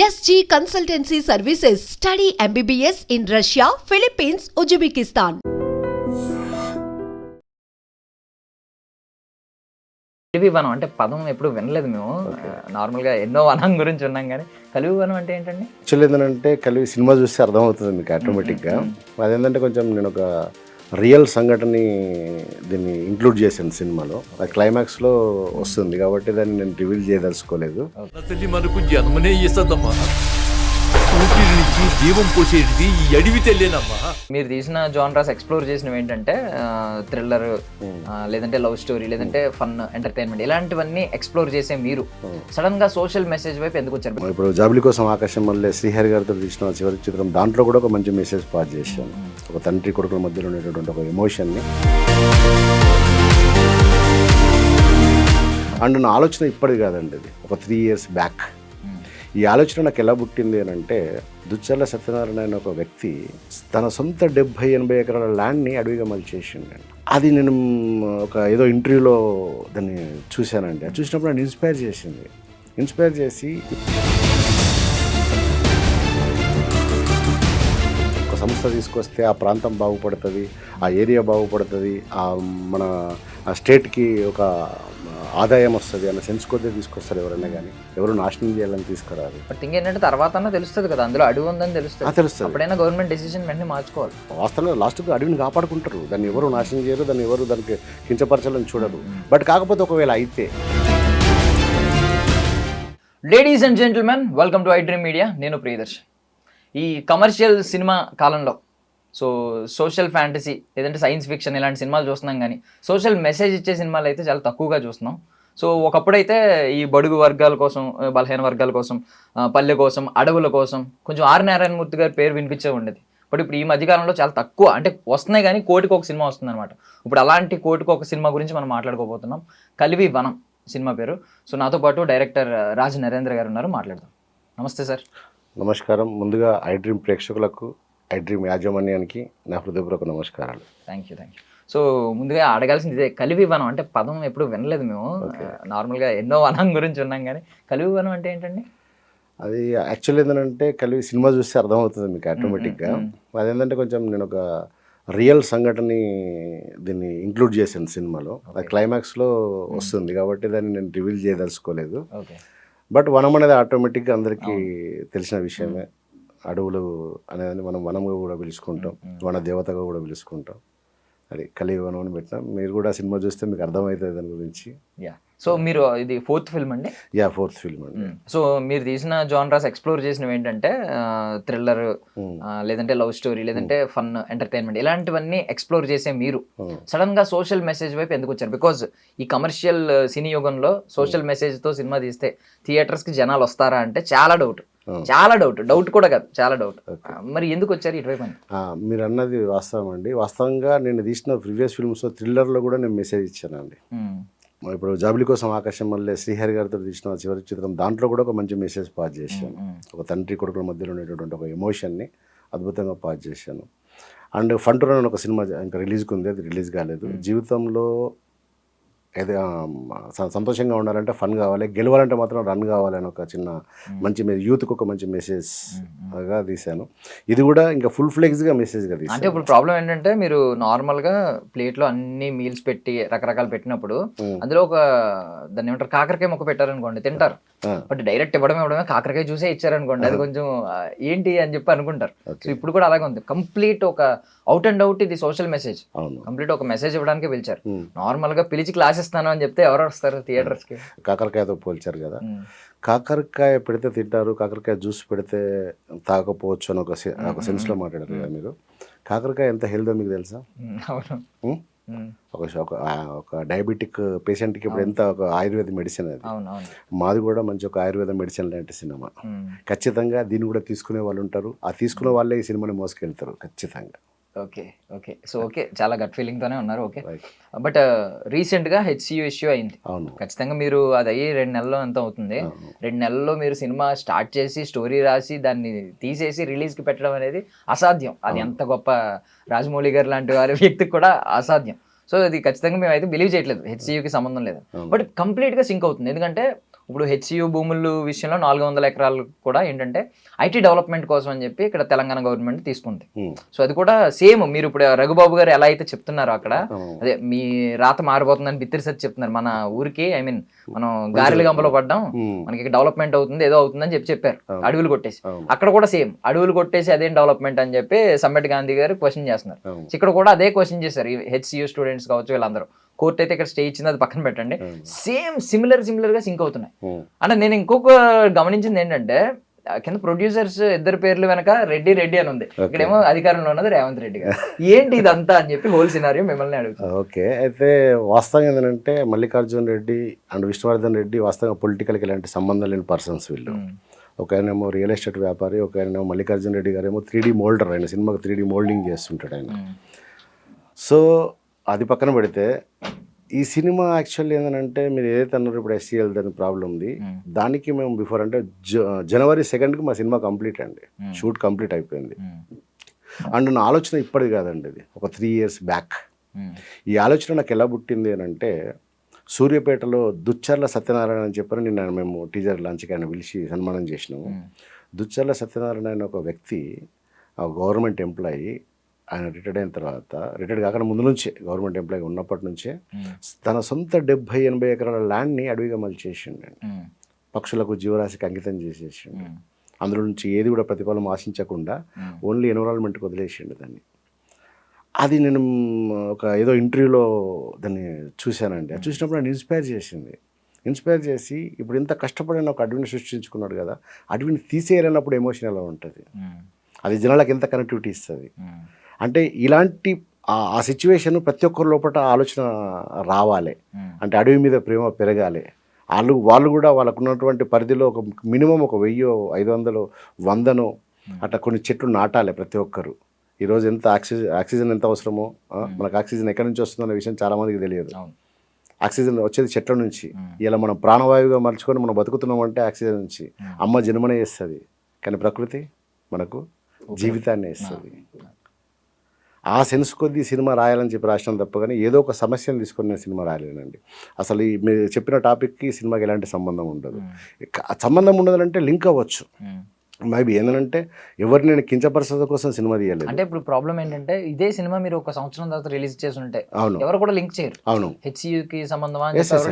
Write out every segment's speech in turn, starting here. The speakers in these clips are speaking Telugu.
SG Consultancy Services. Study MBBS in Russia, Philippines, Uzbekistan. కలివి వనం అంటే పదం ఎప్పుడు వినలేదు మేము. నార్మల్గా ఎన్నో వనం గురించి ఉన్నాం కానీ కలివి వనం అంటే ఏంటండి? యాక్చువల్లీ ఏంటంటే కలివి సినిమా చూస్తే అర్థమవుతుంది మీకు ఆటోమేటిక్గా. అదేంటంటే కొంచెం నేను ఒక రియల్ సంఘటనని దీన్ని ఇంక్లూడ్ చేశాను సినిమాలో. అది క్లైమాక్స్లో వస్తుంది కాబట్టి దాన్ని నేను రివీల్ చేయదలుచుకోలేదు. మనకు జన్మనే ఇస్తుందమ్మా, ఊపిరి నుంచి జీవం పోసేది ఈ అడవి తెల్లేనమ్మా. మీరు తీసిన జానరాస్ ఎక్స్ప్లోర్ చేసినవి ఏంటంటే థ్రిల్లర్, లేదంటే లవ్ స్టోరీ, లేదంటే ఫన్, ఎంటర్టైన్మెంట్, ఇలాంటివన్నీ ఎక్స్ప్లోర్ చేసే మీరు సడన్ గా సోషల్ మెసేజ్ వైపు ఎందుకు వచ్చారు? ఇప్పుడు జాబిలి కోసం ఆకాశం వల్లే శ్రీహరి గారితో తీసిన చివరి చిత్రం, దాంట్లో కూడా ఒక మంచి మెసేజ్ పాస్ చేశాను. ఒక తండ్రి కొడుకుల మధ్యలో ఉండేటటువంటి ఒక ఎమోషన్ని. అండ్ నా ఆలోచన ఇప్పటిది కాదండి, అది ఒక 3 years బ్యాక్. ఈ ఆలోచన నాకు ఎలా పుట్టింది అని అంటే, దుచ్చర్ల సత్యనారాయణ అనే ఒక వ్యక్తి తన సొంత 70-80 ఎకరాల ల్యాండ్ని అడవిగా మలిచేసిండు. అది నేను ఒక ఏదో ఇంటర్వ్యూలో దాన్ని చూశానండి. అది చూసినప్పుడు నన్ను ఇన్స్పైర్ చేసి ఒక సంస్థ తీసుకొస్తే ఆ ప్రాంతం బాగుపడుతుంది, ఆ ఏరియా బాగుపడుతుంది, మన స్టేట్కి ఒక ఆదాయం వస్తుంది అన్న సెన్స్ కొద్దిగా తీసుకొస్తారు ఎవరైనా కానీ. ఎవరు నాశనం చేయాలని తీసుకురారు. బట్ ఇంకేంటంటే తర్వాత తెలుస్తుంది కదా అందులో అడవి ఉందని తెలుస్తుంది. అప్పుడైనా గవర్నమెంట్ డెసిషన్ వెంటనే మార్చుకోవాలి. వాస్తవంగా లాస్ట్కి అడవిని కాపాడుకుంటారు, దాన్ని ఎవరు నాశనం చేయరు, దాన్ని ఎవరు దానికి కించపరచాలని చూడరు. బట్ కాకపోతే ఒకవేళ అయితే. Ladies and gentlemen, welcome to iDream media. నేను ప్రియదర్శ్. ఈ కమర్షియల్ సినిమా కాలంలో సోషల్ ఫ్యాంటసీ లేదంటే సైన్స్ ఫిక్షన్ ఇలాంటి సినిమాలు చూస్తున్నాం కానీ సోషల్ మెసేజ్ ఇచ్చే సినిమాలు అయితే చాలా తక్కువగా చూస్తున్నాం. ఒకప్పుడైతే ఈ బడుగు వర్గాల కోసం, బలహీన వర్గాల కోసం, పల్లె కోసం, అడవుల కోసం కొంచెం ఆర్ నారాయణమూర్తి గారి పేరు వినిపించే ఉండేది. బట్ ఇప్పుడు ఈ మధ్యకాలంలో చాలా తక్కువ, అంటే వస్తున్నాయి కానీ కోటికి ఒక సినిమా వస్తుంది అనమాట. ఇప్పుడు అలాంటి కోటికి ఒక సినిమా గురించి మనం మాట్లాడుకోబోతున్నాం. కలివి వనం సినిమా పేరు. నాతో పాటు డైరెక్టర్ రాజ్ నరేంద్ర గారు ఉన్నారు, మాట్లాడదాం. నమస్తే సార్. నమస్కారం. ముందుగా iDream ప్రేక్షకులకు, iDream యాజమాన్యానికి నా హృదయపూర్వక నమస్కారాలు. Thank you. ముందుగా అడగాల్సింది ఇదే, కలివి వనం అంటే పదం ఎప్పుడు వినలేదు మేము. నార్మల్గా ఎన్నో వనం గురించి ఉన్నాం కానీ కలివి వనం అంటే ఏంటండి? అది యాక్చువల్లీ ఏంటంటే కలివి సినిమా చూస్తే అర్థమవుతుంది మీకు ఆటోమేటిక్గా. అదేంటంటే కొంచెం నేను ఒక రియల్ సంఘటనని దీన్ని ఇంక్లూడ్ చేశాను సినిమాలో. అది క్లైమాక్స్లో వస్తుంది కాబట్టి దాన్ని నేను రివీల్ చేయదలుచుకోలేదు. బట్ వనం అనేది ఆటోమేటిక్గా అందరికీ తెలిసిన విషయమే. అడవులు అనేది మనం వనంగా కూడా పిలుచుకుంటాం, వన దేవతగా కూడా పిలుచుకుంటాం. అది కలివి వనం అని పెట్టినాం. మీరు కూడా సినిమా చూస్తే మీకు అర్థమవుతుంది దాని గురించి. మీరు ఇది 4th ఫిల్మ్ అండి? 4th ఫిల్మ్ అండి. మీరు తీసిన జానరాస్ ఎక్స్ప్లోర్ చేసినవి ఏంటంటే థ్రిల్లర్, లేదంటే లవ్ స్టోరీ, లేదంటే ఫన్, ఎంటర్టైన్మెంట్, ఇలాంటివన్నీ ఎక్స్ప్లోర్ చేసే మీరు సడన్ గా సోషల్ మెసేజ్ వైపు ఎందుకు వచ్చారు? బికాజ్ ఈ కమర్షియల్ సినీ యుగంలో సోషల్ మెసేజ్ తో సినిమా తీస్తే థియేటర్స్ కి జనాలు వస్తారా అంటే చాలా డౌట్ కూడా కాదు, చాలా డౌట్. మరి ఎందుకు వచ్చారు ఇటువైపు? మీరు అన్నది వాస్తవం అండి. వాస్తవంగా నేను తీసిన ప్రీవియస్ ఫిల్మ్స్ థ్రిల్లర్లో కూడా నేను మెసేజ్ ఇచ్చానండి. ఇప్పుడు జాబిలి కోసం ఆకాశం వల్లే శ్రీహరి గారితో తీసిన చివరి చిత్రం, దాంట్లో కూడా ఒక మంచి మెసేజ్ పాస్ చేశాను. ఒక తండ్రి కొడుకుల మధ్యలో ఉండేటటువంటి ఒక ఎమోషన్ని అద్భుతంగా పాస్ చేశాను. అండ్ ఫన్ టు రన్ అని ఒక సినిమా ఇంకా రిలీజ్కి ఉంది, అది రిలీజ్ కాలేదు. జీవితంలో ఏదో సంతోషంగా ఉండాలంటే ఫన్ కావాలి, గెలవాలంటే మాత్రం రన్ కావాలని ఒక చిన్న మంచి యూత్కి ఒక మంచి మెసేజ్గా తీశాను. ఇది కూడా ఇంకా ఫుల్ ఫ్లెక్స్గా మెసేజ్గా తీసాను. అంటే ఇప్పుడు ప్రాబ్లం ఏంటంటే, మీరు నార్మల్గా ప్లేట్లో అన్ని మీల్స్ పెట్టి రకరకాలు పెట్టినప్పుడు అందులో ఒక దాన్ని ఏమంటారు, కాకరకాయ మొక్క పెట్టారనుకోండి, తింటారు. బట్ డైరెక్ట్ ఇవ్వడమే కాకరకాయ చూసే ఇచ్చారనుకోండి, అది కొంచెం ఏంటి అని చెప్పి అనుకుంటారు. సో ఇప్పుడు కూడా అలాగే ఉంది. కంప్లీట్ ఒక అవుట్ అండ్ అవుట్ ఇది సోషల్ మెసేజ్, కంప్లీట్ ఒక మెసేజ్ ఇవ్వడానికి పిలిచారు. నార్మల్ గా పిలిచి క్లాస్ ఇస్తాను అని చెప్తే ఎవరు వస్తారు థియేటర్స్ కి? కాకరకాయతో పోల్చారు కదా, కాకరకాయ పెడితే తింటారు, కాకరకాయ జ్యూస్ పెడితే తాగకపోవచ్చు అని ఒక సెన్స్ లో మాట్లాడారు కదా మీరు. కాకరకాయ ఎంత హెల్త్ మీకు తెలుసా? ఒక డయాబెటిక్ పేషెంట్కి ఇప్పుడు ఎంత ఒక ఆయుర్వేద మెడిసిన్ అది. మాది కూడా మంచి ఒక ఆయుర్వేద మెడిసిన్ లాంటి సినిమా. ఖచ్చితంగా దీన్ని కూడా తీసుకునే వాళ్ళు ఉంటారు, ఆ తీసుకునే వాళ్ళే ఈ సినిమాని మోసుకెళ్తారు ఖచ్చితంగా. ఓకే, చాలా గట్ ఫీలింగ్ తోనే ఉన్నారు. ఓకే, బట్ రీసెంట్ గా HCU ఇష్యూ అయింది. ఖచ్చితంగా మీరు అది అయ్యి 2 నెలల్లో ఎంత అవుతుంది, 2 నెలల్లో మీరు సినిమా స్టార్ట్ చేసి స్టోరీ రాసి దాన్ని తీసేసి రిలీజ్ కి పెట్టడం అనేది అసాధ్యం. అది ఎంత గొప్ప రాజమౌళి గారు లాంటి వారి వ్యక్తికి కూడా అసాధ్యం. సో అది ఖచ్చితంగా మేము అయితే బిలీవ్ చేయట్లేదు, HCUకి సంబంధం లేదు. బట్ కంప్లీట్ గా సింక్ అవుతుంది. ఎందుకంటే ఇప్పుడు హెచ్సియు భూముల విషయంలో 400 ఎకరాలు కూడా ఏంటంటే ఐటీ డెవలప్మెంట్ కోసం అని చెప్పి ఇక్కడ తెలంగాణ గవర్నమెంట్ తీసుకుంది. సో అది కూడా సేమ్ మీరు ఇప్పుడు రఘుబాబు గారు ఎలా అయితే చెప్తున్నారో అక్కడ అదే మీ రాత మారిపోతుందని బిత్తిరి సత్తి చెప్తున్నారు. మన ఊరికి ఐ మీన్ మనం గారెల గంపలో పడ్డాం, మనకి డెవలప్మెంట్ అవుతుంది ఏదో అవుతుందని చెప్పారు అడవులు కొట్టేసి. అక్కడ కూడా సేమ్ అడవులు కొట్టేసి అదేం డెవలప్మెంట్ అని చెప్పి సమ్మెట్ గాంధీ గారు క్వశ్చన్ చేస్తున్నారు. ఇక్కడ కూడా అదే క్వశ్చన్ చేశారు హెచ్సియు స్టూడెంట్స్ కావచ్చు వీళ్ళందరూ. కోర్టు అయితే ఇక్కడ స్టే ఇచ్చింది, అది పక్కన పెట్టండి. సేమ్ సిమిలర్ గా సింక్ అవుతున్నాయి. అంటే నేను ఇంకొక గమనించింది ఏంటంటే కింద ప్రొడ్యూసర్స్ ఇద్దరు పేర్లు వెనక రెడ్డి అని ఉంది, ఇక్కడేమో అధికారంలో ఉన్నది రేవంత్ రెడ్డి గారు. ఏంటి ఇదంతా అని చెప్పి హోల్ సినారియో మిమ్మల్ని అడుగుతాను. ఓకే, అయితే వాస్తవం ఏంటంటే మల్లికార్జున్ రెడ్డి అండ్ విష్ణువర్ధన్ రెడ్డి వాస్తవంగా పొలిటికల్కి ఎలాంటి సంబంధం లేని పర్సన్స్ వీళ్ళు. ఒక ఆయనేమో రియల్ ఎస్టేట్ వ్యాపారి, ఒక ఆయనేమో మల్లికార్జున్ రెడ్డి గారు ఏమో 3D మోల్డర్, ఆయన సినిమాకి 3D మోల్డింగ్ చేస్తుంటాడు ఆయన. సో అది పక్కన పెడితే ఈ సినిమా యాక్చువల్లీ ఏంటంటే మీరు ఏదైతే అన్నారో ఇప్పుడు SCL దాని ప్రాబ్లం ఉంది, దానికి మేము బిఫోర్ అంటే జనవరి 2కి మా సినిమా కంప్లీట్ అండి, షూట్ కంప్లీట్ అయిపోయింది. అండ్ నా ఆలోచన ఇప్పటిది కాదండి, ఇది ఒక 3 years బ్యాక్. ఈ ఆలోచన నాకు ఎలా పుట్టింది అని అంటే సూర్యాపేటలో దుచ్చర్ల సత్యనారాయణ అని చెప్పని నిన్న మేము టీజర్ లాంచ్కి ఆయన పిలిచి సన్మానం చేసినాము. దుచ్చర్ల సత్యనారాయణ అనే ఒక వ్యక్తి గవర్నమెంట్ ఎంప్లాయీ. ఆయన రిటైర్డ్ అయిన తర్వాత, రిటైర్డ్ కాకుండా ముందు నుంచే గవర్నమెంట్ ఎంప్లాయీ ఉన్నప్పటి నుంచే తన సొంత 70-80 ఎకరాల ల్యాండ్ని అడవిగా మలిచేసిండు. పక్షులకు జీవరాశికి అంకితం చేసేసిండు. అందులో నుంచి ఏది కూడా ప్రతిఫలం ఆశించకుండా ఓన్లీ ఎన్విరాన్మెంట్కి వదిలేసిండు దాన్ని. అది నేను ఒక ఏదో ఇంటర్వ్యూలో దాన్ని చూశానండి. అది చూసినప్పుడు నన్ను ఇన్స్పైర్ చేసి ఇప్పుడు ఇంత కష్టపడిన ఒక అడవిని సృష్టించుకున్నాడు కదా, అడవిని తీసేయాలన్నప్పుడు ఎమోషన్ ఎలా ఉంటుంది, అది జనాలకు ఎంత కనెక్టివిటీ ఇస్తుంది అంటే ఇలాంటి ఆ సిచ్యువేషన్ ప్రతి ఒక్కరి లోపల ఆలోచన రావాలి. అంటే అడవి మీద ప్రేమ పెరగాలి. వాళ్ళు కూడా వాళ్ళకు ఉన్నటువంటి పరిధిలో ఒక మినిమం ఒక 1000, 500, 100 అట్లా కొన్ని చెట్లు నాటాలి ప్రతి ఒక్కరు. ఈరోజు ఎంత ఆక్సిజన్ ఎంత అవసరమో, మనకు ఆక్సిజన్ ఎక్కడి నుంచి వస్తుందనే విషయం చాలామందికి తెలియదు. ఆక్సిజన్ వచ్చేది చెట్ల నుంచి. ఇలా మనం ప్రాణవాయువుగా మలుచుకొని మనం బతుకుతున్నామంటే ఆక్సిజన్ నుంచి. అమ్మ జన్మనే ఇస్తుంది, కానీ ప్రకృతి మనకు జీవితాన్ని ఇస్తుంది. ఆ సెన్స్ కొద్దీ సినిమా రాయాలని చెప్పి రాసినాం తప్ప కానీ ఏదో ఒక సమస్యను తీసుకొని నేను సినిమా రాయలేనండి. అసలు ఈ మీరు చెప్పిన టాపిక్కి సినిమాకి ఎలాంటి సంబంధం ఉండదు. సంబంధం ఉండదంటే లింక్ అవ్వచ్చు మేబీ. ఏంటంటే ఎవరు నేను కించపరచడం కోసం సినిమా తీయలేదు. అంటే ఇప్పుడు ప్రాబ్లం ఏంటంటే ఇదే సినిమా మీరు ఒక సంవత్సరం తర్వాత రిలీజ్ చేసి ఉంటే ఎవరు కూడా లింక్ చేయరు. అవును, హెచ్సియుకి సంబంధమా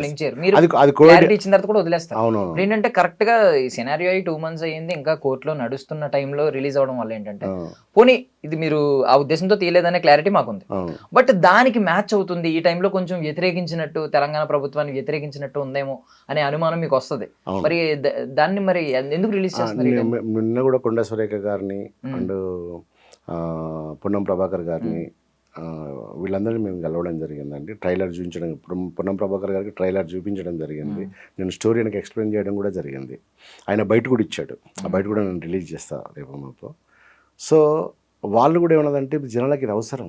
లింక్ చేయరు. మీరు అది క్లారిటీ ఇచ్చిన తర్వాత కూడా వదిలేస్తారు. అవును, ఏంటంటే కరెక్ట్ గా ఈ సినారియో 2 months అయ్యింది, ఇంకా కోర్టులో నడుస్తున్న టైంలో రిలీజ్ అవడం వల్ల ఏంటంటే పోనీ ఇది మీరు ఆ ఉద్దేశంతో తీయలేదనే క్లారిటీ మాకుంది. బట్ దానికి మ్యాచ్ అవుతుంది, ఈ టైంలో కొంచెం వ్యతిరేకించినట్టు, తెలంగాణ ప్రభుత్వాన్ని వ్యతిరేకించినట్టు ఉందేమో అనే అనుమానం మీకు వస్తుంది. మరి దాన్ని మరి ఎందుకు రిలీజ్ చేస్తున్నారు? నిన్న కూడా కొండా సురేఖ గారిని అండ్ పొన్నం ప్రభాకర్ గారిని వీళ్ళందరినీ మేము కలవడం జరిగిందండి. ట్రైలర్ చూపించడం, పొన్నం ప్రభాకర్ గారికి ట్రైలర్ చూపించడం జరిగింది. నేను స్టోరీ నాకు ఎక్స్ప్లెయిన్ చేయడం కూడా జరిగింది. ఆయన బయట కూడా ఇచ్చాడు, ఆ బయట కూడా నేను రిలీజ్ చేస్తాను రేపు మాకు. సో వాళ్ళు కూడా ఏమన్నదంటే జనాలకి ఇది అవసరం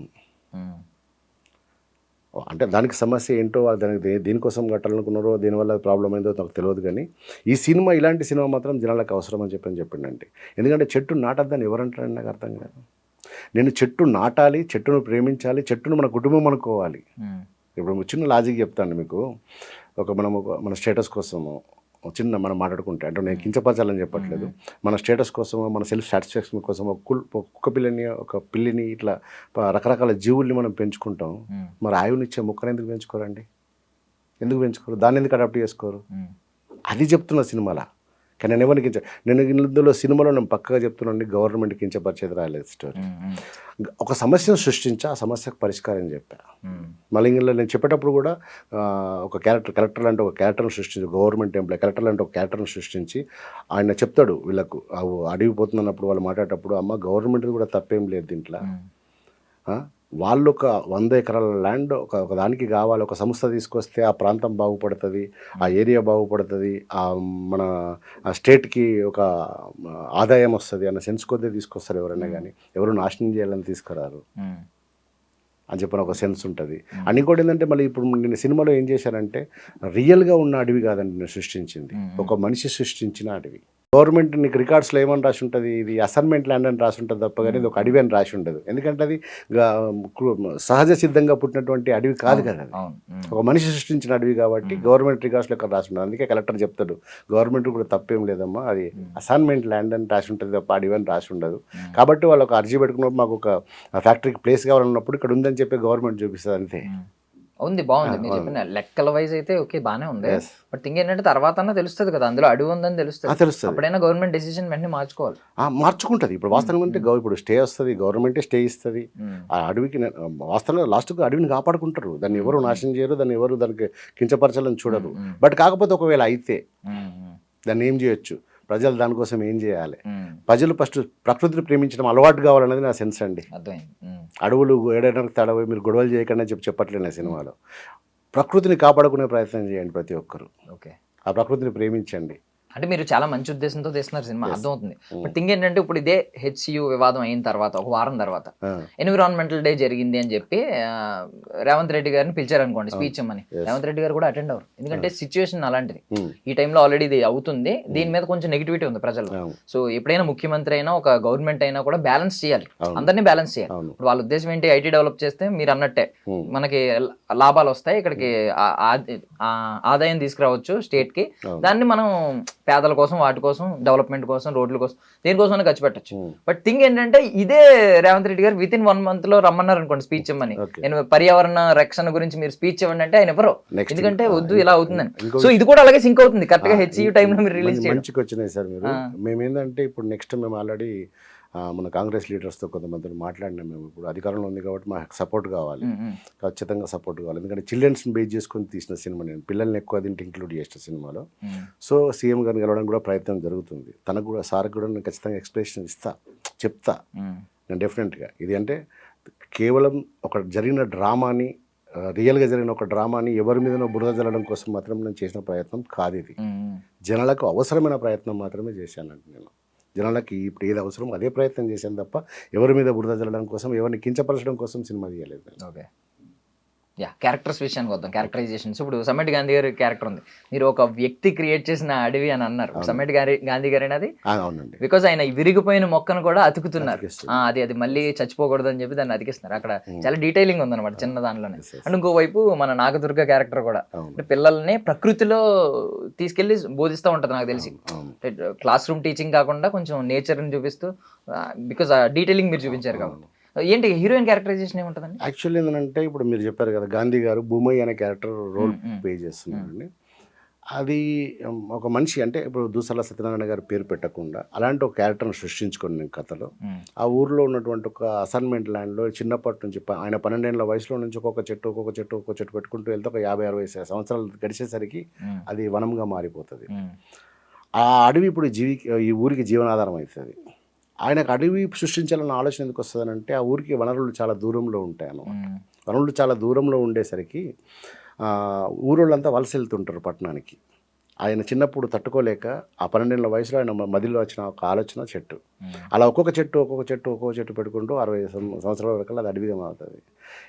అంటే దానికి సమస్య ఏంటో, దానికి దేనికోసం కట్టాలనుకున్నారో, దీనివల్ల ప్రాబ్లం అయిందో నాకు తెలియదు. కానీ ఈ సినిమా ఇలాంటి సినిమా మాత్రం జనాలకు అవసరం అని చెప్పిండండి. ఎందుకంటే చెట్టు నాటద్దని ఎవరంటారని నాకు అర్థం కాదు. నేను చెట్టు నాటాలి, చెట్టును ప్రేమించాలి, చెట్టును మన కుటుంబం అనుకోవాలి. ఇప్పుడు చిన్న లాజిక్ చెప్తాను మీకు. మన స్టేటస్ కోసము చిన్న మనం మాట్లాడుకుంటే, అంటే నేను కించపరచాలని చెప్పట్లేదు, మన స్టేటస్ కోసమో మన సెల్ఫ్ సాటిస్ఫాక్షన్ కోసమో కుక్క పిల్లని, ఒక పిల్లిని, ఇట్లా రకరకాల జీవుల్ని మనం పెంచుకుంటాం. మరి ఆయువునిచ్చే మొక్కను ఎందుకు పెంచుకోరండి? ఎందుకు పెంచుకోరు? దాన్ని ఎందుకు అడాప్ట్ చేసుకోరు? అది చెప్తున్నా సినిమాలో. కానీ నేను ఎవరిని నేను ఇందులో సినిమాలో నేను పక్కగా చెప్తున్నాను, గవర్నమెంట్ కించపరిచేది రాలేదు స్టోరీ. ఒక సమస్యను సృష్టించి ఆ సమస్యకు పరిష్కారం చెప్పా. మళ్ళీ ఇందులో నేను చెప్పేటప్పుడు కూడా ఒక కలెక్టర్ లాంటి ఒక క్యారెక్టర్ని సృష్టించి, గవర్నమెంట్ ఎంప్లాయ్ కలెక్టర్ లాంటి ఒక క్యారెక్టర్ని సృష్టించి ఆయన చెప్తాడు వీళ్ళకు అడిగిపోతున్నప్పుడు వాళ్ళు మాట్లాడేటప్పుడు, అమ్మ గవర్నమెంట్ కూడా తప్పేం లేదు దీంట్లో, వాళ్ళు ఒక 100 ఎకరాల ల్యాండ్ ఒక దానికి కావాలి, ఒక సంస్థ తీసుకొస్తే ఆ ప్రాంతం బాగుపడుతుంది, ఆ ఏరియా బాగుపడుతుంది, మన స్టేట్కి ఒక ఆదాయం వస్తుంది అన్న సెన్స్ కొద్దే తీసుకొస్తారు ఎవరైనా. కానీ ఎవరు నాశనం చేయాలని తీసుకురారు అని చెప్పిన ఒక సెన్స్ ఉంటుంది. అని కూడా ఏంటంటే మళ్ళీ ఇప్పుడు నేను సినిమాలో ఏం చేశానంటే రియల్గా ఉన్న అడవి కాదండి నేను సృష్టించింది, ఒక మనిషి సృష్టించిన అడవి. గవర్నమెంట్ నీకు రికార్డ్స్లో ఏమని రాసి ఉంటుంది, ఇది అసైన్మెంట్ ల్యాండ్ అని రాసి ఉంటుంది తప్ప కానీ ఇది ఒక అడవి అని రాసి ఉండదు. ఎందుకంటే అది సహజ సిద్ధంగా పుట్టినటువంటి అడవి కాదు కదా, అది అవును. ఒక మనిషి సృష్టించిన అడవి కాబట్టి గవర్నమెంట్ రికార్డ్స్లో ఇక్కడ రాసి ఉంటుంది. అందుకే కలెక్టర్ చెప్తాడు గవర్నమెంట్ కూడా తప్పేం లేదమ్మా, అది అసైన్మెంట్ ల్యాండ్ అని రాసి ఉంటుంది తప్ప అడవి అని రాసి ఉండదు. కాబట్టి వాళ్ళు ఒక అర్జీ పెట్టుకున్నప్పుడు మాకు ఒక ఫ్యాక్టరీకి ప్లేస్ కావాలన్నప్పుడు ఇక్కడ ఉందని చెప్పి గవర్నమెంట్ చూపిస్తుంది అంతే. ఉంది, బాగుంది మీరు చెప్పిన లెక్కల వైజ్ అయితే ఓకే బాగానే ఉంది. బట్ థింగ్ ఏంటంటే తర్వాత తెలుస్తుంది కదా అందులో అడుగు ఉందని తెలుస్తుంది. అప్పుడైనా గవర్నమెంట్ డెసిషన్ వెంటనే మార్చుకోవాలి. మార్చుకుంటుంది. ఇప్పుడు వాస్తవం అంటే ఇప్పుడు స్టే వస్తుంది, గవర్నమెంటే స్టే ఇస్తుంది. ఆ అడవికి వాస్తవంలో లాస్ట్కు అడవిని కాపాడుకుంటారు, దాన్ని ఎవరు నాశనం చేయరు, దాన్ని ఎవరు దానికి కించపరచాలని చూడరు. బట్ కాకపోతే ఒకవేళ అయితే దాన్ని ఏం చేయొచ్చు, ప్రజలు దానికోసం ఏం చేయాలి, ప్రజలు ఫస్ట్ ప్రకృతిని ప్రేమించడం అలవాటు కావాలనేది నా సెన్స్ అండి. అడవులు ఏడైనా తడవి మీరు గొడవలు చేయకుండా చెప్పట్లేదు నా సినిమాలో. ప్రకృతిని కాపాడుకునే ప్రయత్నం చేయండి ప్రతి ఒక్కరు. ఓకే, ఆ ప్రకృతిని ప్రేమించండి. అంటే మీరు చాలా మంచి ఉద్దేశంతో తీస్తున్నారు సినిమా, అర్థమవుతుంది. బట్ థింగ్ ఏంటంటే ఇప్పుడు ఇదే హెచ్సియు వివాదం అయిన తర్వాత ఒక వారం తర్వాత ఎన్విరాన్మెంటల్ డే జరిగింది అని చెప్పి రేవంత్ రెడ్డి గారిని పిలిచారు అనుకోండి స్పీచ్ ఇమ్మని. రేవంత్ రెడ్డి గారు కూడా అటెండ్ అవ్వరు, ఎందుకంటే సిచ్యువేషన్ అలాంటిది. ఈ టైంలో ఆల్రెడీ ఇది అవుతుంది, దీని మీద కొంచెం నెగిటివిటీ ఉంది ప్రజలు. సో ఎప్పుడైనా ముఖ్యమంత్రి అయినా ఒక గవర్నమెంట్ అయినా కూడా బ్యాలెన్స్ చేయాలి, అందరినీ బ్యాలెన్స్ చేయాలి. ఇప్పుడు వాళ్ళ ఉద్దేశం ఏంటి, ఐటీ డెవలప్ చేస్తే మీరు అన్నట్టే మనకి లాభాలు వస్తాయి, ఇక్కడికి ఆదాయం తీసుకురావచ్చు స్టేట్ కి, దాన్ని మనం పేదల కోసం వాటి కోసం డెవలప్మెంట్ కోసం రోడ్ల కోసం దేనికోసం ఖర్చు పెట్టచ్చు. బట్ థింగ్ ఏంటంటే ఇదే రేవంత్ రెడ్డి గారు విత్ ఇన్ 1 month లో రమ్మన్నారు అనుకోండి స్పీచ్ ఇవ్వమని, నేను పర్యావరణ రక్షణ గురించి మీరు స్పీచ్ ఇవ్వండి అంటే ఆయన ఎవరో, ఎందుకంటే వద్దు ఇలా అవుతుందని. సో ఇది కూడా అలాగే సింక్ అవుతుంది కరెక్ట్ గా హెచ్సియు టైంలో మీరు రిలీజ్ చేయండి. మంచిగా వచ్చినాయి సార్ మీరు. మేము ఏంటంటే ఇప్పుడు నెక్స్ట్ మేము ఆల్రెడీ మన కాంగ్రెస్ లీడర్స్తో కొంతమందిని మాట్లాడినాం. మేము ఇప్పుడు అధికారంలో ఉంది కాబట్టి మాకు సపోర్ట్ కావాలి, ఖచ్చితంగా సపోర్ట్ కావాలి. ఎందుకంటే చిల్డ్రన్స్ని బేస్ చేసుకొని తీసిన సినిమా, నేను పిల్లల్ని ఎక్కువ దీంట్లో ఇంక్లూడ్ చేసిన సినిమాలో. సో సీఎం గారిని గెలవడానికి కూడా ప్రయత్నం జరుగుతుంది. తనకు కూడా సార్కి కూడా నేను ఖచ్చితంగా ఎక్స్ప్లెనేషన్ చెప్తా నేను డెఫినెట్గా. ఇది అంటే కేవలం ఒక జరిగిన డ్రామాని, రియల్గా జరిగిన ఒక డ్రామాని ఎవరి మీదనో బురద జల్లడం కోసం మాత్రం నేను చేసిన ప్రయత్నం కాదు. ఇది జనాలకు అవసరమైన ప్రయత్నం మాత్రమే చేశానంటే నేను. జనాలకి ఇప్పుడు ఏది అవసరం అదే ప్రయత్నం చేశాను తప్ప ఎవరి మీద బురద జల్లడం కోసం, ఎవరిని కించపరచడం కోసం సినిమా తీయలేదు. ఓకే, యా, క్యారెక్టర్స్ విషయానికి వద్దాం, క్యారెక్టరైజేషన్స్. ఇప్పుడు సమ్మెట్ గాంధీ గారి క్యారెక్టర్ ఉంది, మీరు ఒక వ్యక్తి క్రియేట్ చేసిన అడవి అని అన్నారు. సమ్మెట్ గాంధీ గారు అది అవునండి, బికాజ్ ఆయన విరిగిపోయిన మొక్కను కూడా అతుకుతున్నారు, అది మళ్ళీ చచ్చిపోకూడదు అని చెప్పి దాన్ని అతికిస్తున్నారు. అక్కడ చాలా డీటెయిలింగ్ ఉందన్నమాట చిన్న దానిలోనే. అండ్ ఇంకోవైపు మన నాగదుర్గ క్యారెక్టర్ కూడా అంటే పిల్లల్ని ప్రకృతిలో తీసుకెళ్లి బోధిస్తూ ఉంటుంది. నాకు తెలిసి క్లాస్ రూమ్ టీచింగ్ కాకుండా కొంచెం నేచర్ని చూపిస్తూ, బికాజ్ డీటెయిలింగ్ మీరు చూపించారు కాబట్టి. ఏంటి హీరోయిన్ క్యారెక్టరైజేషన్ ఏముంటుందండి? యాక్చువల్లీ ఏంటంటే ఇప్పుడు మీరు చెప్పారు కదా గాంధీ గారు భూమయ్య అనే క్యారెక్టర్ రోల్ ప్లే చేస్తున్నారండి. అది ఒక మనిషి అంటే ఇప్పుడు దూసల సత్యనారాయణ గారి పేరు పెట్టకుండా అలాంటి ఒక క్యారెక్టర్ని సృష్టించుకోండి నేను కథలో. ఆ ఊర్లో ఉన్నటువంటి ఒక అసైన్మెంట్ ల్యాండ్లో చిన్నప్పటి నుంచి ఆయన 12 ఏళ్ల వయసులో నుంచి ఒక్కొక్క చెట్టు పెట్టుకుంటూ వెళ్తే ఒక 50-60 సంవత్సరాలు గడిచేసరికి అది వనంగా మారిపోతుంది. ఆ అడవి ఇప్పుడు ఈ ఊరికి జీవనాధారం అవుతుంది. ఆయనకు అడవి సృష్టించాలన్న ఆలోచన ఎందుకు వస్తుందనంటే ఆ ఊరికి వనరులు చాలా దూరంలో ఉంటాయి అన్నమాట. వనరులు చాలా దూరంలో ఉండేసరికి ఊరోళ్ళంతా వలస వెళ్తుంటారు పట్టణానికి. ఆయన చిన్నప్పుడు తట్టుకోలేక ఆ 12 ఏళ్ల వయసులో ఆయన మదిలో వచ్చిన ఒక ఆలోచన చెట్టు. అలా ఒక్కొక్క చెట్టు పెట్టుకుంటూ 60 సంవత్సరాల వరకు అది అడవిగా మారుతుంది.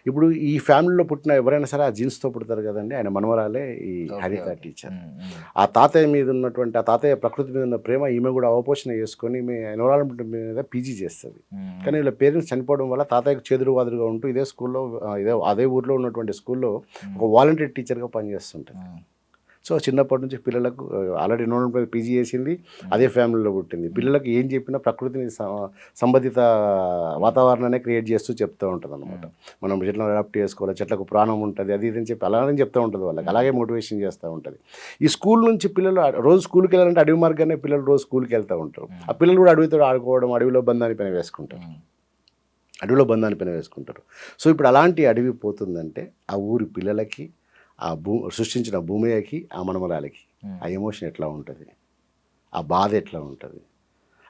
ఇప్పుడు ఈ ఫ్యామిలీలో పుట్టిన ఎవరైనా సరే ఆ జీన్స్తో పుడతారు కదండి. ఆయన మనవరాలే ఈ హరిత టీచర్. ఆ తాతయ్య మీద ఉన్నటువంటి ఆ తాతయ్య ప్రకృతి మీద ఉన్న ప్రేమ ఈమె కూడా అవపోషణ చేసుకొని ఈమె ఎన్విరాన్మెంట్ మీద పీజీ చేస్తుంది. కానీ వీళ్ళ పేరెంట్స్ చనిపోవడం వల్ల తాతయ్యకు చెదురువాదురుగా ఉంటూ అదే ఊర్లో ఉన్నటువంటి స్కూల్లో ఒక వాలంటీర్ టీచర్గా పనిచేస్తుంటుంది. సో చిన్నప్పటి నుంచి పిల్లలకు ఆల్రెడీ పీజీ చేసింది, అదే ఫ్యామిలీలో పుట్టింది. పిల్లలకు ఏం చెప్పినా ప్రకృతిని సంబంధిత వాతావరణాన్ని క్రియేట్ చేస్తూ చెప్తూ ఉంటుంది అనమాట. మనం చెట్లను అడాప్ట్ చేసుకోవాలి, చెట్లకు ప్రాణం ఉంటుంది, అది ఇది అని చెప్పి అలానే చెప్తూ ఉంటుంది వాళ్ళకి. అలాగే మోటివేషన్ చేస్తూ ఉంటుంది. ఈ స్కూల్ నుంచి పిల్లలు రోజు స్కూల్కి వెళ్ళాలంటే అడవి మార్గానే పిల్లలు రోజు స్కూల్కి వెళ్తూ ఉంటారు. ఆ పిల్లలు కూడా అడవితో ఆడుకోవడం, అడవిలో బంధాన్ని పైన వేసుకుంటారు. సో ఇప్పుడు అలాంటి అడవి పోతుందంటే ఆ ఊరి పిల్లలకి, ఆ సృష్టించిన భూమయ్యకి, ఆ మనమరాలకి ఆ ఎమోషన్ ఎట్లా ఉంటుంది, ఆ బాధ ఎట్లా ఉంటుంది,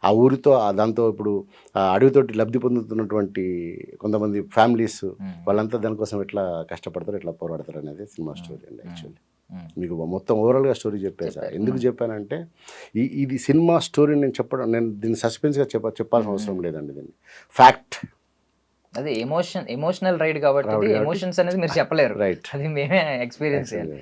ఆ ఊరితో దాంతో ఇప్పుడు అడవితోటి లబ్ధి పొందుతున్నటువంటి కొంతమంది ఫ్యామిలీస్ వాళ్ళంతా దానికోసం ఎట్లా కష్టపడతారు, ఎట్లా పోరాడతారు అనేది సినిమా స్టోరీ అండి. యాక్చువల్లీ మీకు మొత్తం ఓవరాల్గా స్టోరీ చెప్పేసా. ఎందుకు చెప్పానంటే ఇది సినిమా స్టోరీ నేను దీన్ని సస్పెన్స్గా చెప్పాల్సిన అవసరం లేదండి. దీన్ని ఫ్యాక్ట్, అదే ఎమోషనల్ రైడ్ కాబట్టి ఎమోషన్స్ అనేది మీరు చెప్పలేరు, రైట్, అది మేమే ఎక్స్పీరియన్స్ చేయాలి.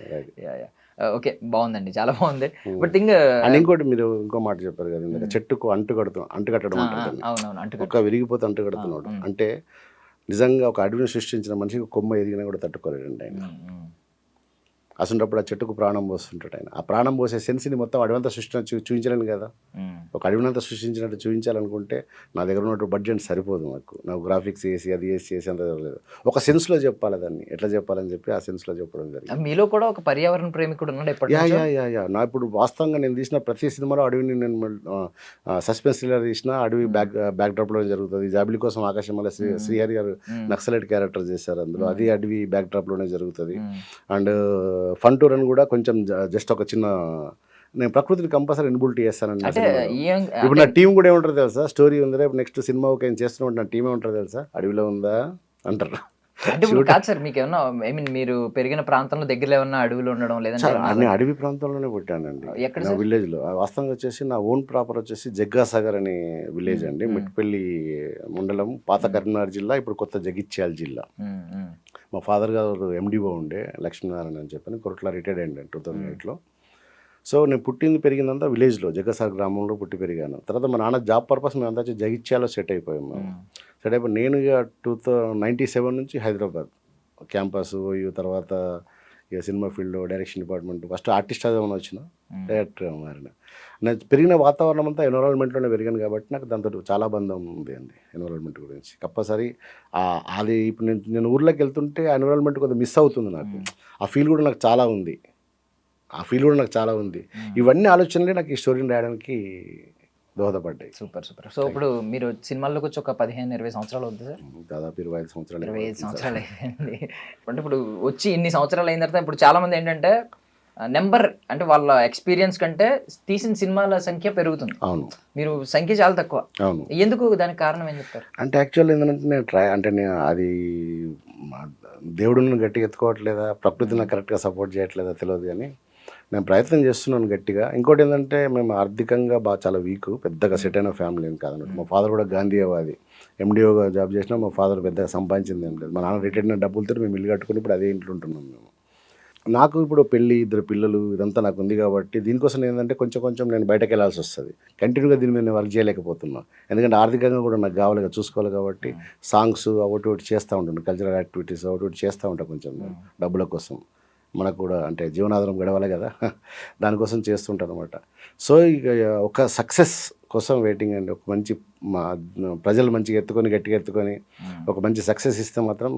ఓకే, బాగుందండి, చాలా బాగుంది. బట్ థింగ్ అండ్ ఇంకోటి మీరు ఇంకో మాట చెప్పారు కదా ఇందాక, చెట్టుకు అంటు కట్టడం అంటారు దాన్ని. అవునవును, అంటే ఒక విరిగిపోతే అంటు కడుతున్నాడు అంటే నిజంగా ఒక అడవిని సృష్టించిన మనిషికి కొమ్మ ఎదిగినా కూడా తట్టుకోలేడండి ఆయన. అసలుంటప్పుడు ఆ చెట్టుకు ప్రాణం పోస్తుంటాడు ఆయన. ఆ ప్రాణం పోసే సెన్స్ని మొత్తం అడవంతా సృష్టించి చూపించలేను కదా. ఒక అడవినంతా సృష్టించినట్టు చూపించాలనుకుంటే నా దగ్గర ఉన్నట్టు బడ్జెట్ సరిపోదు నాకు గ్రాఫిక్స్ వేసి అది వేసి అంత లేదు. ఒక సెన్స్లో చెప్పాలి దాన్ని, ఎట్లా చెప్పాలని చెప్పి ఆ సెన్స్లో చెప్పడం జరిగింది. మీలో కూడా ఒక పర్యావరణ ప్రేమికుడు ఉన్నాడు ఎప్పటి యా నుంచో? యా యా నా ఇప్పుడు వాస్తవంగా నేను తీసిన ప్రతి సినిమాలో అడవిని నేను సస్పెన్స్ థ్రిల్లర్ తీసిన అడవి బ్యాక్డ్రాప్లో జరుగుతుంది. జాబిలి కోసం ఆకాశం వల్ల శ్రీహరి గారు నక్సలైట్ క్యారెక్టర్ చేశారు అందులో, అది అడవి బ్యాక్డ్రాప్లోనే జరుగుతుంది. అండ్ ఫన్ టూర్ అని కూడా కొంచెం జస్ట్ ఒక చిన్న, నేను ప్రకృతిని కంపల్సరీ ఇన్బుల్ట్ చేస్తానండి. అంటే ఇప్పుడు నా టీం కూడా ఏమంటారు తెలుసా, స్టోరీ ఉంది రేపు నెక్స్ట్ సినిమా ఒక ఏం చేస్తున్నా నా టీం ఏమంటారు తెలుసా, అడవిలో ఉందా అంటారు. అంటే ఇప్పుడు కాదు సార్, మీకు ఏమన్నా ఐ మీన్ మీరు పెరిగిన ప్రాంతంలో దగ్గరలో ఏమన్నా అడవిలో ఉండడం లేదంటే నేను అడవి ప్రాంతంలోనే పుట్టానండి. ఎక్కడ నా విలేజ్లో వాస్తవంగా వచ్చేసి నా ఓన్ ప్రాపర్ వచ్చేసి జగ్గాసాగర్ అనే విలేజ్ అండి, మిట్పల్లి మండలం, పాత కరీంనగర్ జిల్లా, ఇప్పుడు కొత్త జగిత్యాల జిల్లా. మా ఫాదర్ గారు ఎండిఓ ఉండే లక్ష్మీనారాయణ అని చెప్పని, కొరట్ల రిటైర్డ్ అయ్యండి 2008లో. సో నేను పుట్టింది పెరిగిందంతా విలేజ్లో, జగ్గసాగర్ గ్రామంలో పుట్టి పెరిగాను. తర్వాత మా నాన్న జాబ్ పర్పస్ మేము అంతా జగిత్యాలో సెట్ అయిపోయాం. మేము సెట్ అయిపోయి నేను ఇక 1997 నుంచి హైదరాబాద్ క్యాంపస్ పోయి, తర్వాత ఇక సినిమా ఫీల్డ్లో డైరెక్షన్ డిపార్ట్మెంట్, ఫస్ట్ ఆర్టిస్ట్ అదేమని వచ్చిన డైరెక్టర్ మారిన. నేను పెరిగిన వాతావరణం అంతా ఎన్విరాన్మెంట్లోనే పెరిగాను కాబట్టి నాకు దాంతో చాలా బంధం ఉంది అండి ఎన్విరాన్మెంట్ గురించి. కంపల్సరీ అది ఇప్పుడు నేను ఊర్లోకి వెళ్తుంటే ఆ ఎన్విరాన్మెంట్ కొద్దిగా మిస్ అవుతుంది నాకు. ఆ ఫీల్ కూడా నాకు చాలా ఉంది. ఇవన్నీ ఆలోచనలే నాకు ఈ స్టోరీని రాయడానికి దోహదపడ్డాయి. సూపర్. సో ఇప్పుడు మీరు సినిమాల్లోకి వచ్చి ఒక 15-20 సంవత్సరాలు అవుతుంది సార్? దాదాపు 25 సంవత్సరాలు. 25 సంవత్సరాలు అయిపోయింది. అంటే ఇప్పుడు వచ్చి ఇన్ని సంవత్సరాలు అయిన తర్వాత ఇప్పుడు చాలా మంది ఏంటంటే నెంబర్ అంటే వాళ్ళ ఎక్స్పీరియన్స్ కంటే తీసిన సినిమాల సంఖ్య పెరుగుతుంది. అవును, మీరు సంఖ్య చాలా తక్కువ. అవును. ఎందుకు, దానికి కారణం ఏం చెప్తారు? అంటే యాక్చువల్ ఏంటంటే నేను అది దేవుడు నన్ను గట్టిగా ఎత్తుకోవట్లేదా, ప్రకృతి నాకు కరెక్ట్గా సపోర్ట్ చేయట్లేదా తెలియదు, కానీ నేను ప్రయత్నం చేస్తున్నాను గట్టిగా. ఇంకోటి ఏంటంటే మేము ఆర్థికంగా చాలా వీక్, పెద్దగా సెట్ అయిన ఫ్యామిలీ ఏం కాదన్నట్టు. మా ఫాదర్ కూడా గాంధీవాది, ఎండిఓగా జాబ్ చేసినా మా ఫాదర్ పెద్దగా సంపాదించింది ఏం లేదు. మా నాన్న రిటైర్డ్ అయిన డబ్బులతో మేము ఇల్లు కట్టుకుని ఇప్పుడు అదే ఇంట్లో ఉంటున్నాం మేము. నాకు ఇప్పుడు పెళ్ళి, 2 పిల్లలు, ఇదంతా నాకు ఉంది కాబట్టి దీనికోసం ఏంటంటే కొంచెం నేను బయటకు వెళ్ళాల్సి వస్తుంది. కంటిన్యూగా దీని మీద నేను వర్క్ చేయలేకపోతున్నాను, ఎందుకంటే ఆర్థికంగా కూడా నాకు కావాలి, చూసుకోవాలి కాబట్టి. సాంగ్స్ ఒకటి చేస్తూ ఉంటాను, కల్చరల్ యాక్టివిటీస్ ఒకటి చేస్తూ ఉంటాను కొంచెం డబ్బుల కోసం, మనకు కూడా అంటే జీవనాధారం గడవాలి కదా, దానికోసం చేస్తుంటాను అనమాట. సో ఇక ఒక సక్సెస్ కోసం వెయిటింగ్ అండి. ఒక మంచి ప్రజలు మంచిగా గట్టిగా ఎత్తుకొని ఒక మంచి సక్సెస్ ఇస్తే మాత్రం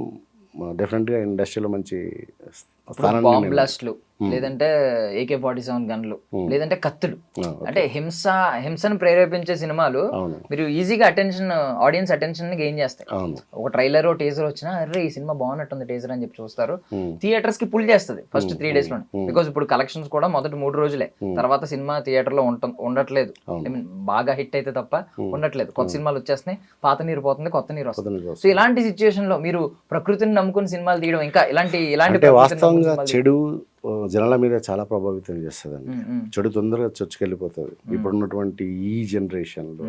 డెఫినెట్గా ఇండస్ట్రీలో మంచి బాంబ్ బ్లాస్ట్లు, లేదంటే AK-47 గన్లు, లేదంటే కత్తులు, అంటే హింసను ప్రేరేపించే సినిమాలు మీరు ఈజీగా ఆడియన్స్ అటెన్షన్ ని గెయిన్ చేస్తాయి. ఒక ట్రైలర్ టీజర్ వచ్చినా అరే ఈ సినిమా బాగున్నట్టుంది టీజర్ అని చెప్పి చూస్తారు, థియేటర్స్ కి పుల్ చేస్తుంది ఫస్ట్ 3 days లోనే. బికాస్ ఇప్పుడు కలెక్షన్స్ కూడా మొదటి 3 రోజులే, తర్వాత సినిమా థియేటర్ లో ఉండట్లేదు. ఐ మీన్ బాగా హిట్ అయితే తప్ప ఉండట్లేదు. కొత్త సినిమాలు వచ్చేస్తున్నాయి, పాత నీరు పోతుంది, కొత్త నీరు వస్తుంది. సో ఇలాంటి సిచ్యువేషన్ లో మీరు ప్రకృతిని నమ్ముకుని సినిమాలు తీయడం, ఇంకా ఇలాంటి వాస్తవంగా చెడు జనాల మీద చాలా ప్రభావితం చేస్తుందండి. చెడు తొందరగా చొచ్చుకెళ్ళిపోతుంది. ఇప్పుడున్నటువంటి ఈ జనరేషన్లో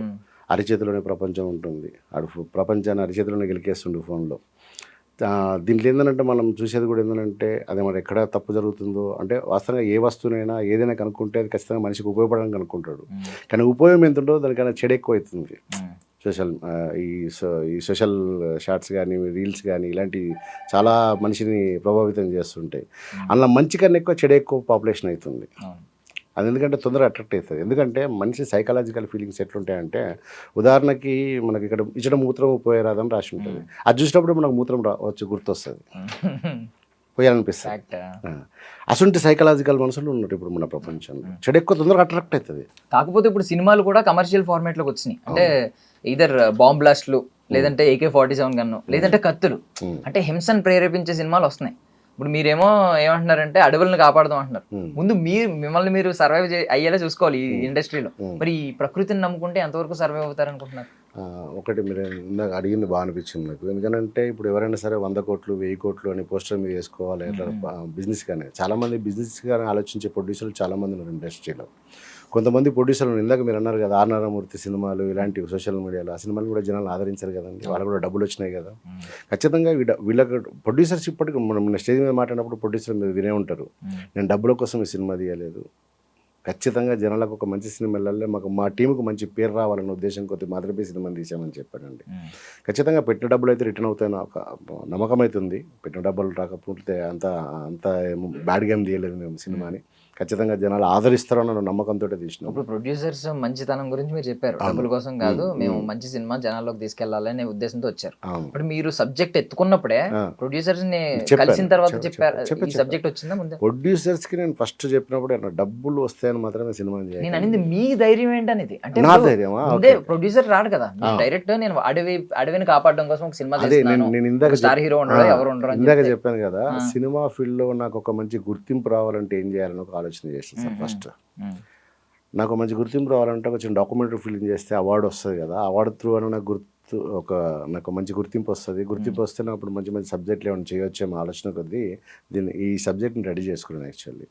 అరిచేతిలోనే ప్రపంచం ఉంటుంది, ప్రపంచాన్ని అరిచేతిలోనే గెలికేస్తుండే ఫోన్లో. దీంట్లో ఏంటంటే మనం చూసేది కూడా ఏంటంటే అది మరి ఎక్కడ తప్పు జరుగుతుందో, అంటే వాస్తవంగా ఏ వస్తువునైనా ఏదైనా కనుక్కుంటే అది ఖచ్చితంగా మనిషికి ఉపయోగపడడానికి కనుక్కుంటాడు, కానీ ఉపయోగం ఎంత ఉంటుందో దానికన్నా చెడు ఎక్కువ అవుతుంది. ఈ సోషల్ షార్ట్స్ కానీ రీల్స్ కానీ ఇలాంటివి చాలా మనిషిని ప్రభావితం చేస్తుంటాయి. అందులో మంచి కన్నా ఎక్కువ చెడు ఎక్కువ పాపులేషన్ అవుతుంది. అది ఎందుకంటే తొందరగా అట్రాక్ట్ అవుతుంది. ఎందుకంటే మనిషి సైకలాజికల్ ఫీలింగ్స్ ఎట్లుంటాయంటే, ఉదాహరణకి మనకి ఇక్కడ ఇచ్చడం మూత్రం పోయేరాదని రాసి ఉంటుంది, అది చూసినప్పుడు మనకు మూత్రం వచ్చి గుర్తొస్తుంది, పోయాలనిపిస్తుంది. అసలు సైకలాజికల్ మనుషులు ఉన్నారు ఇప్పుడు మన ప్రపంచంలో. చెడు ఎక్కువ తొందరగా అట్రాక్ట్ అవుతుంది. కాకపోతే ఇప్పుడు సినిమాలు కూడా కమర్షియల్ ఫార్మాట్ లోకి వచ్చినాయి. అంటే ఇదర్ బాంబ్ బ్లాస్ట్లు, లేదంటే AK-47 గన్ను, లేదంటే కత్తులు, అంటే హింసను ప్రేరేపించే సినిమాలు వస్తున్నాయి. ఇప్పుడు మీరేమో ఏమంటున్నారంటే అడవులను కాపాడదాం అంటున్నారు. ముందు మిమ్మల్ని మీరు సర్వైవ్ అయ్యేలా చూసుకోవాలి ఈ ఇండస్ట్రీలో. మరి ఈ ప్రకృతిని నమ్ముకుంటే ఎంతవరకు సర్వైవ్ అవుతారు అనుకుంటున్నారు? ఒకటి మీరు ఇందాక అడిగింది బాగా అనిపించింది నాకు. ఎందుకంటే ఇప్పుడు ఎవరైనా సరే 100 కోట్లు 1000 కోట్లు అని పోస్టర్ మీద వేసుకోవాలి, ఇట్లా బిజినెస్ కానీ చాలామంది బిజినెస్ కానీ ఆలోచించే ప్రొడ్యూసర్లు చాలామంది ఉన్నారు ఇండస్ట్రీలో. కొంతమంది ప్రొడ్యూసర్లు ఇందాక మీరు అన్నారు కదా ఆర్నారామూర్తి సినిమాలు ఇలాంటి సోషల్ మీడియాలో ఆ సినిమాలు కూడా జనాలు ఆదరించారు కదండి, వాళ్ళకు కూడా డబ్బులు వచ్చినాయి కదా. ఖచ్చితంగా వీళ్ళకి ప్రొడ్యూసర్స్ ఇప్పటికి మనం స్టేజ్ మీద మాట్లాడినప్పుడు ప్రొడ్యూసర్ మీరు వినే ఉంటారు, నేను డబ్బుల కోసం ఈ సినిమా తీయలేదు, ఖచ్చితంగా జనాలకు ఒక మంచి సినిమా వెళ్ళాలి, మా టీంకు మంచి పేరు రావాలన్న ఉద్దేశం కొద్ది మాత్రమే సినిమాని తీసామని చెప్పానండి. ఖచ్చితంగా పెట్టిన డబ్బులు అయితే రిటర్న్ అవుతాయని ఒక నమ్మకం అవుతుంది. పెట్టిన డబ్బులు రాకపోతే అంత అంత బ్యాడ్ గేమ్ తీయలేదు మేము సినిమాని. ఖచ్చితంగా జనాలు ఆదరిస్తారన్న నమ్మకంతో తీసినాం. ఇప్పుడు ప్రొడ్యూసర్స్ మంచితనం గురించి మీరు చెప్పారు, డబ్బుల కోసం కాదు, మేము మంచి సినిమా జనాల్లోకి తీసుకెళ్లాలనే ఉద్దేశంతో వచ్చారు. ఇప్పుడు మీరు సబ్జెక్ట్ ఎత్తుకున్నప్పుడే ప్రొడ్యూసర్స్ ని కలిసిన తర్వాత చెప్పారు ఈ సబ్జెక్ట్ వచ్చిందా ముందే? ప్రొడ్యూసర్స్ కి నేను ఫస్ట్ చెప్పినప్పుడు డబ్బులు వస్తాయని మాత్రమే సినిమా నేను అనేది మీ ధైర్యం ఏంటనేది, అంటే నా ధైర్యమా? ప్రొడ్యూసర్ రాడు కదా డైరెక్ట్, నేను అడవిని కాపాడడం కోసం ఒక సినిమా నేను ఇందాక స్టార్ హీరో ఉండరు, ఎవరు ఉండరు ఇందాక చెప్పాను కదా, సినిమా ఫీల్డ్ లో నాకు ఒక మంచి గుర్తింపు రావాలంటే ఏం చేయాలని ఒక ఆలోచన చేస్తాను సార్. ఫస్ట్ నాకు మంచి గుర్తింపు రావాలంటే కొంచెం డాక్యుమెంటరీ ఫిల్మ్ చేస్తే అవార్డు వస్తుంది కదా, అవార్డు త్రూ అని నాకు మంచి గుర్తింపు వస్తుంది. గుర్తింపు వస్తే నాకు అప్పుడు మంచి మంచి సబ్జెక్టులు ఏమైనా చేయొచ్చేమో ఆలోచన కొద్దీ ఈ సబ్జెక్ట్ని రెడీ చేసుకున్నాను. యాక్చువల్లీ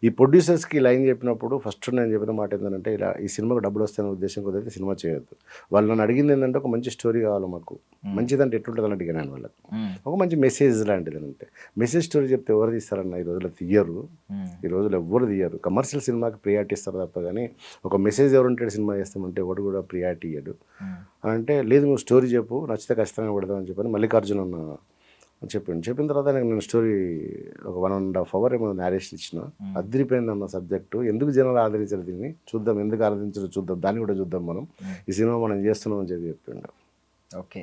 ఈ ప్రొడ్యూసర్స్కి ఇలా ఏం చెప్పినప్పుడు ఫస్ట్ నేను చెప్పిన మాట ఏంటంటే, ఇలా ఈ సినిమాకు డబ్బులు వస్తాయనే ఉద్దేశం కొద్దీ సినిమా చేయొద్దు. వాళ్ళు నన్ను అడిగింది ఏంటంటే ఒక మంచి స్టోరీ కావాలి మాకు, మంచిదంటే ఎట్లుంటుందని అడిగాను నేను వాళ్ళకి. ఒక మంచి మెసేజ్ లాంటిది అంటే, మెసేజ్ స్టోరీ చెప్తే ఎవరు తీస్తారన్న ఈ రోజుల్లో తీయరు, ఈ రోజుల్లో ఎవ్వరు తీయరు. కమర్షియల్ సినిమాకి ప్రియారిటీ ఇస్తారు తప్ప కానీ ఒక మెసేజ్ ఎవరుంటాడు సినిమా చేస్తామంటే ఎవరు కూడా ప్రియారిటీ ఇయ్యడు. అంటే లేదు నువ్వు స్టోరీ చెప్పు, నచ్చితే ఖచ్చితంగా పెడదామని చెప్పని మల్లికార్జున చెప్పిన తర్వాత నేను స్టోరీ ఒక 1.5 hours ఏమో నేరేషన్ ఇచ్చిన. అదిరిపోయింది అన్న సబ్జెక్టు, ఎందుకు జనాలు ఆదరించారు దీన్ని చూద్దాం, ఎందుకు ఆదరించారో చూద్దాం, దాన్ని కూడా చూద్దాం మనం, ఈ సినిమా మనం చేస్తున్నాం అని చెప్పిండు. ఓకే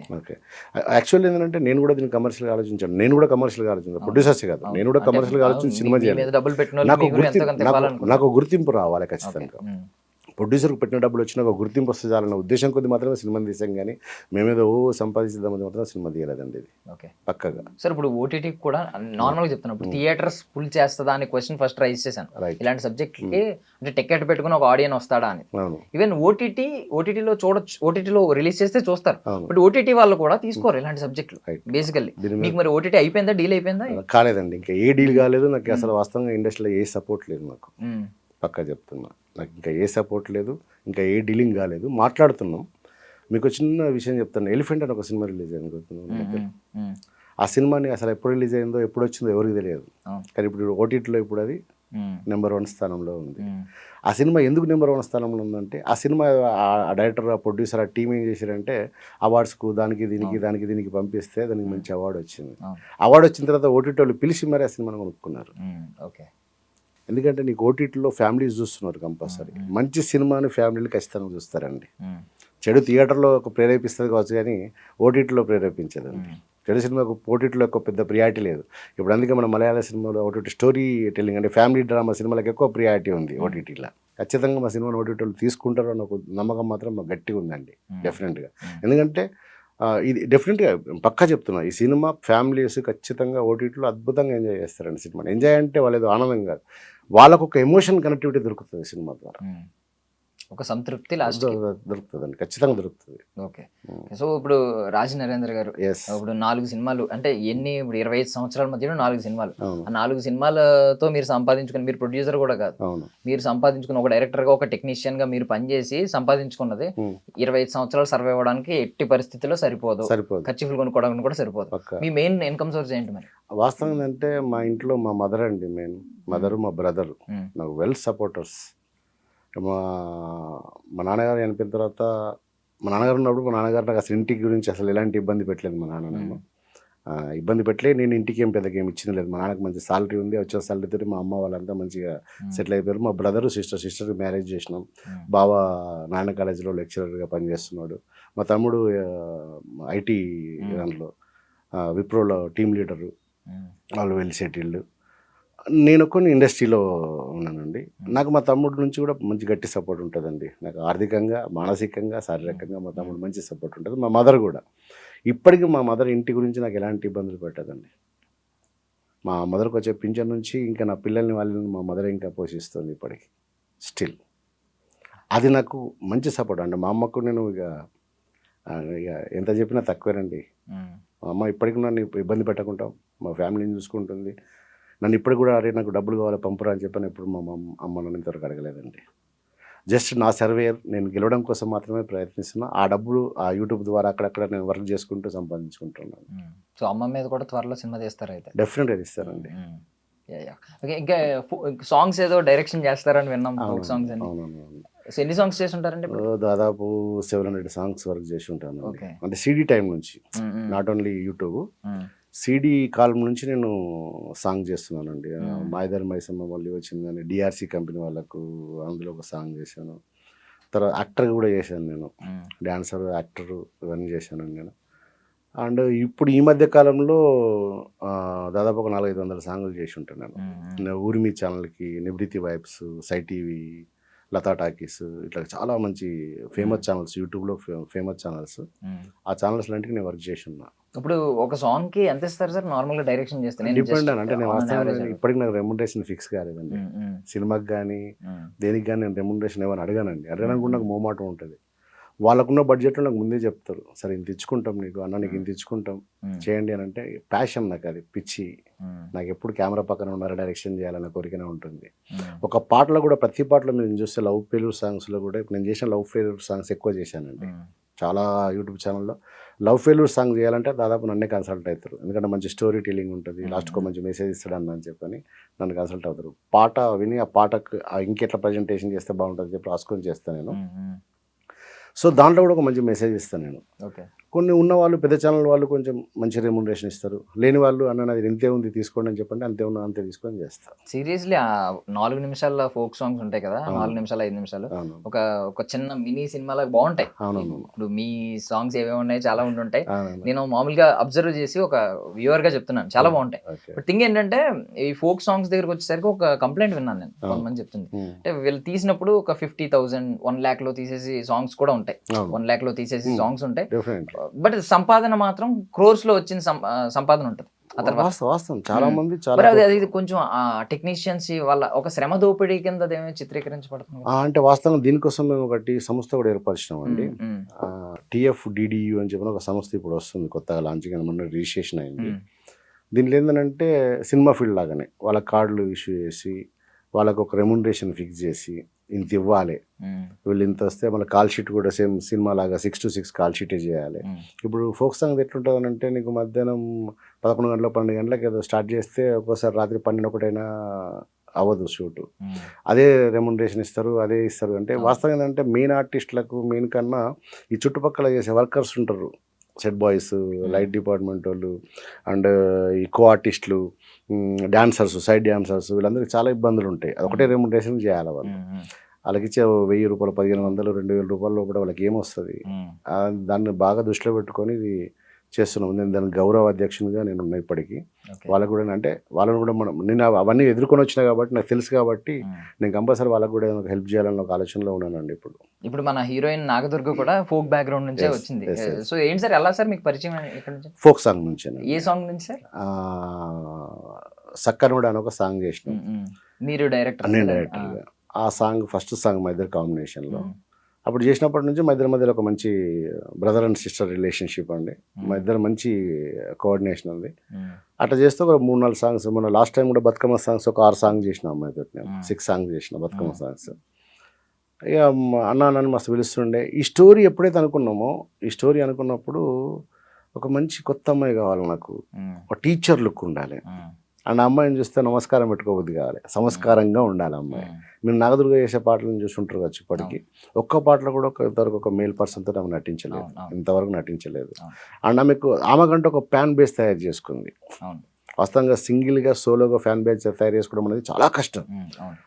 యాక్చువల్లీ ఏంటంటే నేను కూడా దీన్ని కమర్షియల్గా ఆలోచించాను, నేను కూడా కమర్షియల్గా ఆలోచించాను, ప్రొడ్యూసర్స్ కాదు, నేను కూడా కమర్షియల్గా ఆలోచించి సినిమా చేయాలి, నాకు గుర్తింపు రావాలి ఖచ్చితంగా. ప్రొడ్యూసర్కి పెట్టిన డబ్బులు వచ్చినా ఒక గుర్తింపు వస్తే చాలన్న ఉద్దేశం కొద్ది మాత్రమే సినిమాని తీసాం, కానీ మేమేదో సంపాదించేద్దామని మాత్రం సినిమా తీయలేదండి ఇది. ఓకే పక్కగా సార్ ఇప్పుడు ఓటీటీ కూడా నార్మల్గా చెప్తున్నాను, ఇప్పుడు థియేటర్స్ ఫుల్ చేస్తుందా అనే క్వశ్చన్ ఫస్ట్ రైజ్ చేశాను. ఇలాంటి సబ్జెక్ట్కి అంటే టికెట్ పెట్టుకుని ఒక ఆడియన్స్ వస్తాడా అని. ఈవెన్ ఓటీటీలో చూడొచ్చు, ఓటీటీలో రిలీజ్ చేస్తే చూస్తారు, బట్ ఓటీటీ వాళ్ళు కూడా తీసుకోరు ఇలాంటి సబ్జెక్టులు బేసికల్లీ. మీకు మరి ఓటీటీ అయిపోయిందా, డీల్ అయిపోయిందా? కాలేదండి, ఇంకా ఏ డీల్ కాలేదు నాకు అసలు. వాస్తవంగా ఇండస్ట్రీలో ఏ సపోర్ట్ లేదు నాకు, పక్కా చెప్తున్నా, నాకు ఇంకా ఏ సపోర్ట్ లేదు, ఇంకా ఏ డీలింగ్ కాలేదు. మాట్లాడుతున్నాం. మీకు చిన్న విషయం చెప్తాను, ఎలిఫెంట్ అని ఒక సినిమా రిలీజ్ అయింది. ఆ సినిమాని అసలు ఎప్పుడు రిలీజ్ అయిందో ఎప్పుడు వచ్చిందో ఎవరికి తెలియదు, కానీ ఇప్పుడు ఓటీటీలో ఇప్పుడు అది నెంబర్ 1 స్థానంలో ఉంది. ఆ సినిమా ఎందుకు నెంబర్ 1 స్థానంలో ఉందంటే, ఆ సినిమా ఆ డైరెక్టర్, ఆ ప్రొడ్యూసర్, ఆ టీం ఏం చేశారంటే అవార్డ్స్కు దానికి దీనికి పంపిస్తే దానికి మంచి అవార్డు వచ్చింది. అవార్డు వచ్చిన తర్వాత ఓటీటీ వాళ్ళు పిలిచి మరి ఆ సినిమాను కొనుక్కున్నారు. ఓకే, ఎందుకంటే నీకు ఓటీటీలో ఫ్యామిలీస్ చూస్తున్నారు కంపల్సరీ, మంచి సినిమాని ఫ్యామిలీలు ఖచ్చితంగా చూస్తారండి. చెడు థియేటర్లో ఒక ప్రేరేపిస్తుంది కావచ్చు కానీ ఓటీటీలో ప్రేరేపించదండి. చెడు సినిమాకు ఓటీటీలో ఎక్కువ పెద్ద ప్రియారిటీ లేదు. ఇప్పుడు అందుకే మన మలయాళ సినిమాలో ఓటీటీ స్టోరీ టెల్లింగ్ అంటే ఫ్యామిలీ డ్రామా సినిమాలకు ఎక్కువ ప్రియారిటీ ఉంది ఓటీటీలో. ఖచ్చితంగా మా సినిమాను ఓటీటీలో తీసుకుంటారు అన్న ఒక నమ్మకం మాత్రం మాకు గట్టిగా ఉందండి డెఫినెట్గా. ఎందుకంటే ఇది డెఫినెట్గా పక్కా చెప్తున్నా, ఈ సినిమా ఫ్యామిలీస్ ఖచ్చితంగా ఓటీటీలో అద్భుతంగా ఎంజాయ్ చేస్తారండి సినిమాని. ఎంజాయ్ అంటే వాళ్ళు ఏదో ఆనందం కాదు, వాళ్ళకు ఒక ఎమోషన్ కనెక్టివిటీ దొరుకుతుంది సినిమా ద్వారా, ఒక సంతృప్తి లాస్ట్ దొరుకుతుందండి, ఖచ్చితంగా దొరుకుతుంది. ఓకే, సో ఇప్పుడు రాజు నరేంద్ర గారు ఇప్పుడు 4 సినిమాలు అంటే ఇప్పుడు 25 సంవత్సరాల మధ్యలో 4 సినిమాలు, ఆ 4 సినిమాలతో మీరు సంపాదించుకుని, మీరు ప్రొడ్యూసర్ కూడా కాదు, మీరు సంపాదించుకుని ఒక డైరెక్టర్ గా ఒక టెక్నీషియన్ గా మీరు పనిచేసి సంపాదించుకున్నది 25 సంవత్సరాలు సర్వే అవ్వడానికి ఎట్టి పరిస్థితుల్లో సరిపోదు, ఖర్చులు కొనుక్కోవడానికి కూడా సరిపోదు. మీ మెయిన్ ఇన్కమ్ సోర్స్ ఏంటి మరి? వాస్తవం ఏంటంటే మా ఇంట్లో మా మదర్ అండి, మెయిన్ మదరు, మా బ్రదర్ నాకు వెల్ సపోర్టర్స్. మా నాన్నగారు చనిపోయిన తర్వాత, మా నాన్నగారు ఉన్నప్పుడు మా నాన్నగారు నాకు అసలు ఇంటి గురించి అసలు ఎలాంటి ఇబ్బంది పెట్టలేదు. మా నాన్న ఇబ్బంది పెట్టలేదు, నేను ఇంటికి ఏం పెద్దగా ఏమి ఇచ్చింది లేదు. మా నాన్నకి మంచి సాలరీ ఉంది, వచ్చిన సాలరీతో మా అమ్మ వాళ్ళంతా మంచిగా సెటిల్ అయిపోయారు. మా బ్రదరు సిస్టర్కి మ్యారేజ్ చేసినాం. బావ నారాయణ కాలేజీలో లెక్చరర్గా పనిచేస్తున్నాడు. మా తమ్ముడు ఐటీ దాంట్లో విప్రోలో టీమ్ లీడరు, వాళ్ళు వెల్ సెటిల్డ్. నేను కొన్ని ఇండస్ట్రీలో ఉన్నానండి. నాకు మా తమ్ముడు నుంచి కూడా మంచి గట్టి సపోర్ట్ ఉంటుందండి. నాకు ఆర్థికంగా, మానసికంగా, శారీరకంగా మా తమ్ముడు మంచి సపోర్ట్ ఉంటుంది. మా మదర్ కూడా ఇప్పటికీ మా మదర్ ఇంటి గురించి నాకు ఎలాంటి ఇబ్బందులు పెట్టదండి. మా మదర్కి వచ్చే పింఛన్ నుంచి ఇంకా నా వాళ్ళని మా మదర్ ఇంకా పోషిస్తుంది ఇప్పటికి స్టిల్. అది నాకు మంచి సపోర్ట్ అండి. మా అమ్మకు నేను ఇక ఎంత చెప్పినా తక్కువేనండి. మా అమ్మ ఇప్పటికి నన్ను ఇబ్బంది పెట్టకుండా మా ఫ్యామిలీని చూసుకుంటుంది. నన్ను ఇప్పటికి కూడా అరే నాకు డబ్బులు కావాలి పంపురా అని చెప్పని ఎప్పుడు మా అమ్మ నన్ను ఇంతవరకు అడగలేదండి. జస్ట్ నా సర్వేయర్, నేను గెలవడం కోసం మాత్రమే ప్రయత్నిస్తున్నా. ఆ డబ్బులు ఆ యూట్యూబ్ ద్వారా అక్కడక్కడ నేను వర్క్ చేసుకుంటూ సంపాదించుకుంటున్నాను. సో అమ్మ మీద కూడా త్వరలో సినిమా తీస్తారు అయితే. డెఫినెట్గా ఇస్తానండి. ఓకే, ఇంకా సాంగ్స్ ఏదో డైరెక్షన్ చేస్తారని విన్నాం, ఫోక్ సాంగ్స్ అని. అవునవును. సో ఎన్ని సాంగ్స్ చేసి ఉంటారండి ఇప్పుడు? దాదాపు 700 సాంగ్స్ వర్క్ చేసి ఉంటాను. ఓకే. అంటే సిడి టైం నుంచి, నాట్ ఓన్లీ యూట్యూబ్, సిడి కాలం నుంచి నేను సాంగ్ చేస్తున్నానండి. మాయదారి మైసమ్మ మళ్ళీ వచ్చిందని డిఆర్సి కంపెనీ వాళ్ళకు అందులో ఒక సాంగ్ చేశాను. తర్వాత యాక్టర్ కూడా చేశాను నేను, డాన్సర్, యాక్టర్ ఇవన్నీ చేశానండి నేను. అండ్ ఇప్పుడు ఈ మధ్య కాలంలో దాదాపు ఒక 400-500 సాంగులు చేసి ఉంటాను నేను. ఊర్మి ఛానల్కి, నివృత్తి వైబ్స్, సై టీవీ, లతా టాకీస్, ఇట్లా చాలా మంచి ఫేమస్ ఛానల్స్, యూట్యూబ్లో ఫేమస్ ఛానల్స్, ఆ ఛానల్స్ లాంటివి నేను వర్క్ చేసి ఉన్నా. ఇప్పుడు ఒక సాంగ్ కి ఎంత ఇస్తారు సార్ నార్మల్ గా డైరెక్షన్ చేస్తే? డిపెండ్ అంటే నేను వాస్తవంగా ఇప్పటికి నాకు రెమ్యునరేషన్ ఫిక్స్ కాలేదండి. సినిమాకి కానీ దేనికి కానీ నేను రెమ్యునరేషన్ ఏమైనా అడగానండి. అడగడానికి కూడా నాకు మోమాటం ఉంటుంది. వాళ్ళకున్న బడ్జెట్లో నాకు ముందే చెప్తారు, సరే ఇంత ఇచ్చుకుంటాం నీకు అన్న, నీకు ఇంత ఇచ్చుకుంటాం, చేయండి అని. అంటే ప్యాషన్ నాకు, అది పిచ్చి. నాకు ఎప్పుడు కెమెరా పక్కన ఉన్నారా డైరెక్షన్ చేయాలన్న కోరికనే ఉంటుంది. ఒక పాటలో కూడా, ప్రతి పాటలో మీరు చూస్తే లవ్ ఫెయిల్యూర్ సాంగ్స్లో కూడా, ఇప్పుడు నేను చేసిన లవ్ ఫెయిల్యూర్ సాంగ్స్ ఎక్కువ చేశానండి. చాలా యూట్యూబ్ ఛానల్లో లవ్ ఫెయిల్యూర్ సాంగ్ చేయాలంటే దాదాపు నన్నే కన్సల్ట్ అవుతారు. ఎందుకంటే మంచి స్టోరీ టెల్లింగ్ ఉంటుంది, లాస్ట్కి మంచి మెసేజ్ ఇస్తాడని అని చెప్పని నన్ను కన్సల్ట్ అవుతారు. పాట విని ఆ పాటకు ఇంకెట్లా ప్రజెంటేషన్ చేస్తే బాగుంటుంది చెప్పి రాసుకొని చేస్తాను నేను. సో దాంట్లో కూడా ఒక మంచి మెసేజ్ ఇస్తాను నేను. ఓకే. కొన్ని ఉన్న వాళ్ళు, పెద్ద ఛానల్ వాళ్ళు కొంచెం మంచి రెమ్యునరేషన్ ఇస్తారు. లేని వాళ్ళు అన్న అది ఎంతే ఉంది తీసుకోండి అని చెప్పండి, అంతే ఉన్నా అంతే తీసుకొని చేస్తారు. సీరియస్లీ ఆ 4 నిమిషాల ఫోక్ సాంగ్స్ ఉంటాయి కదా, 4 నిమిషాలు 5 నిమిషాలు, ఒక చిన్న మినీ సినిమాలకు బాగుంటాయి. ఇప్పుడు మీ సాంగ్స్ ఏవేవి ఉన్నాయి చాలా ఉండుంటాయి. నేను మామూలుగా అబ్జర్వ్ చేసి ఒక వ్యూవర్ గా చెప్తున్నాను, చాలా బాగుంటాయి. బట్ థింగ్ ఏంటంటే ఈ ఫోక్ సాంగ్స్ దగ్గరకు వచ్చేసరికి ఒక కంప్లైంట్ విన్నాను నేను, కొంతమంది చెప్తుంది అంటే వీళ్ళు తీసినప్పుడు ఒక 50,000, 1 lakh లో తీసేసి సాంగ్స్ కూడా ఉంటాయి, 1 lakh లో తీసేసి సాంగ్స్ ఉంటాయి. బట్ సంపాదన మాత్రం క్రోర్స్ లో వచ్చిన సంపాదన ఉంటుంది. వాస్తవం చాలా మంది అది కొంచెం టెక్నీషియన్స్ వాళ్ళ ఒక శ్రమ దోపిడీ కింద చిత్రీకరించబడుతుంది. అంటే వాస్తవంగా దీనికోసం మేము ఒకటి సంస్థ కూడా ఏర్పరిచినాం అండి. TFDDU అని చెప్పిన ఒక సంస్థ ఇప్పుడు వస్తుంది కొత్తగా, లాంచింగ్ అని మొన్న రిజిస్ట్రేషన్ అయింది. దీనిలో ఏంటంటే సినిమా ఫీల్డ్ లాగానే వాళ్ళ కార్డులు ఇష్యూ చేసి, వాళ్ళకు ఒక రెమ్యునరేషన్ ఫిక్స్ చేసి, ఇంత ఇవ్వాలి, వీళ్ళు ఇంత వస్తే మన కాల్ షీట్ కూడా సేమ్ సినిమా లాగా 6 to 6 కాల్ షీటే చేయాలి. ఇప్పుడు ఫోక్ సాంగ్ ఎట్లుంటుంది అంటే, నీకు మధ్యాహ్నం 11 గంటల 12 గంటలకు ఏదో స్టార్ట్ చేస్తే ఒక్కోసారి రాత్రి 12-1 అవ్వదు షూటు. అదే రెమ్యునరేషన్ ఇస్తారు, అదే ఇస్తారు. అంటే వాస్తవం ఏంటంటే మెయిన్ ఆర్టిస్టులకు, మెయిన్ కన్నా ఈ చుట్టుపక్కల చేసే వర్కర్స్ ఉంటారు, సెట్ బాయ్స్, లైట్ డిపార్ట్మెంట్ వాళ్ళు, అండ్ ఈ కో ఆర్టిస్టులు, డాన్సర్స్, సైడ్ డాన్సర్స్, వీళ్ళందరికీ చాలా ఇబ్బందులు ఉంటాయి. అదొకటే రెమ్యునరేషన్ చేయాలి వాళ్ళు. వాళ్ళకి ఇచ్చే 1,000 రూపాయలు, 1,500, 2,000 రూపాయలు లోపల వాళ్ళకి ఏమొస్తుంది? దాన్ని బాగా దృష్టిలో పెట్టుకొని ఇది చేస్తున్నాం. నేను దాని గౌరవ అధ్యక్షునిగా నేను ఉన్నా ఇప్పటికీ. వాళ్ళకు కూడా అంటే వాళ్ళని కూడా నేను అవన్నీ ఎదుర్కొని వచ్చినా కాబట్టి నాకు తెలుసు కాబట్టి నేను కంపల్సరీ వాళ్ళకు కూడా హెల్ప్ చేయాలని ఒక ఆలోచనలో ఉన్నానండి. ఇప్పుడు మన హీరోయిన్ నాగదుర్గ కూడా ఫోక్ బ్యాక్గ్రౌండ్ నుంచే వచ్చింది. సో ఏంటి సార్, ఎలా సార్ మీకు పరిచయం ఎక్కడి నుంచి? ఫోక్ సాంగ్ నుంచి. ఏ సాంగ్ నుంచి సార్? సక్కనుడు అని ఒక సాంగ్ చేసినాం. మీరు డైరెక్టర్? నేను డైరెక్టర్గా. ఆ సాంగ్ ఫస్ట్ సాంగ్ మా ఇద్దరు కాంబినేషన్లో. అప్పుడు చేసినప్పటి నుంచి మా ఇద్దరి మధ్యలో ఒక మంచి బ్రదర్ అండ్ సిస్టర్ రిలేషన్షిప్ అండి. మా ఇద్దరు మంచి కోఆర్డినేషన్ ఉంది. అట్లా చేస్తే ఒక 3-4 సాంగ్స్, మన లాస్ట్ టైం కూడా బతుకమ్మ సాంగ్స్ ఒక 6 సాంగ్స్ చేసిన అమ్మాయి తోటి, నేను 6 సాంగ్స్ చేసిన బతుకమ్మ సాంగ్స్. ఇక నన్ను మస్తు పిలుస్తుండే. ఈ స్టోరీ ఎప్పుడైతే అనుకున్నామో, ఈ స్టోరీ అనుకున్నప్పుడు ఒక మంచి కొత్త అమ్మాయి కావాలి నాకు, ఒక టీచర్ లుక్ ఉండాలి. అండ్ అమ్మాయిని చూస్తే నమస్కారం పెట్టుకోబుద్ది కావాలి, సంస్కారంగా ఉండాలి అమ్మాయి. మీరు నాగదుర్గ చేసే పాటలను చూసుంటారు కదా ఇప్పటికీ. ఒక్క పాటలో కూడా ఇంతవరకు ఒక మేల్ పర్సన్తో ఆమె నటించలేదు, ఇంతవరకు నటించలేదు. అండ్ ఆమెకంటే ఒక ఫ్యాన్ బేస్ తయారు చేసుకుంది. వాస్తవంగా సింగిల్గా సోలోగా ఫ్యాన్ బేస్ తయారు చేసుకోవడం అనేది చాలా కష్టం.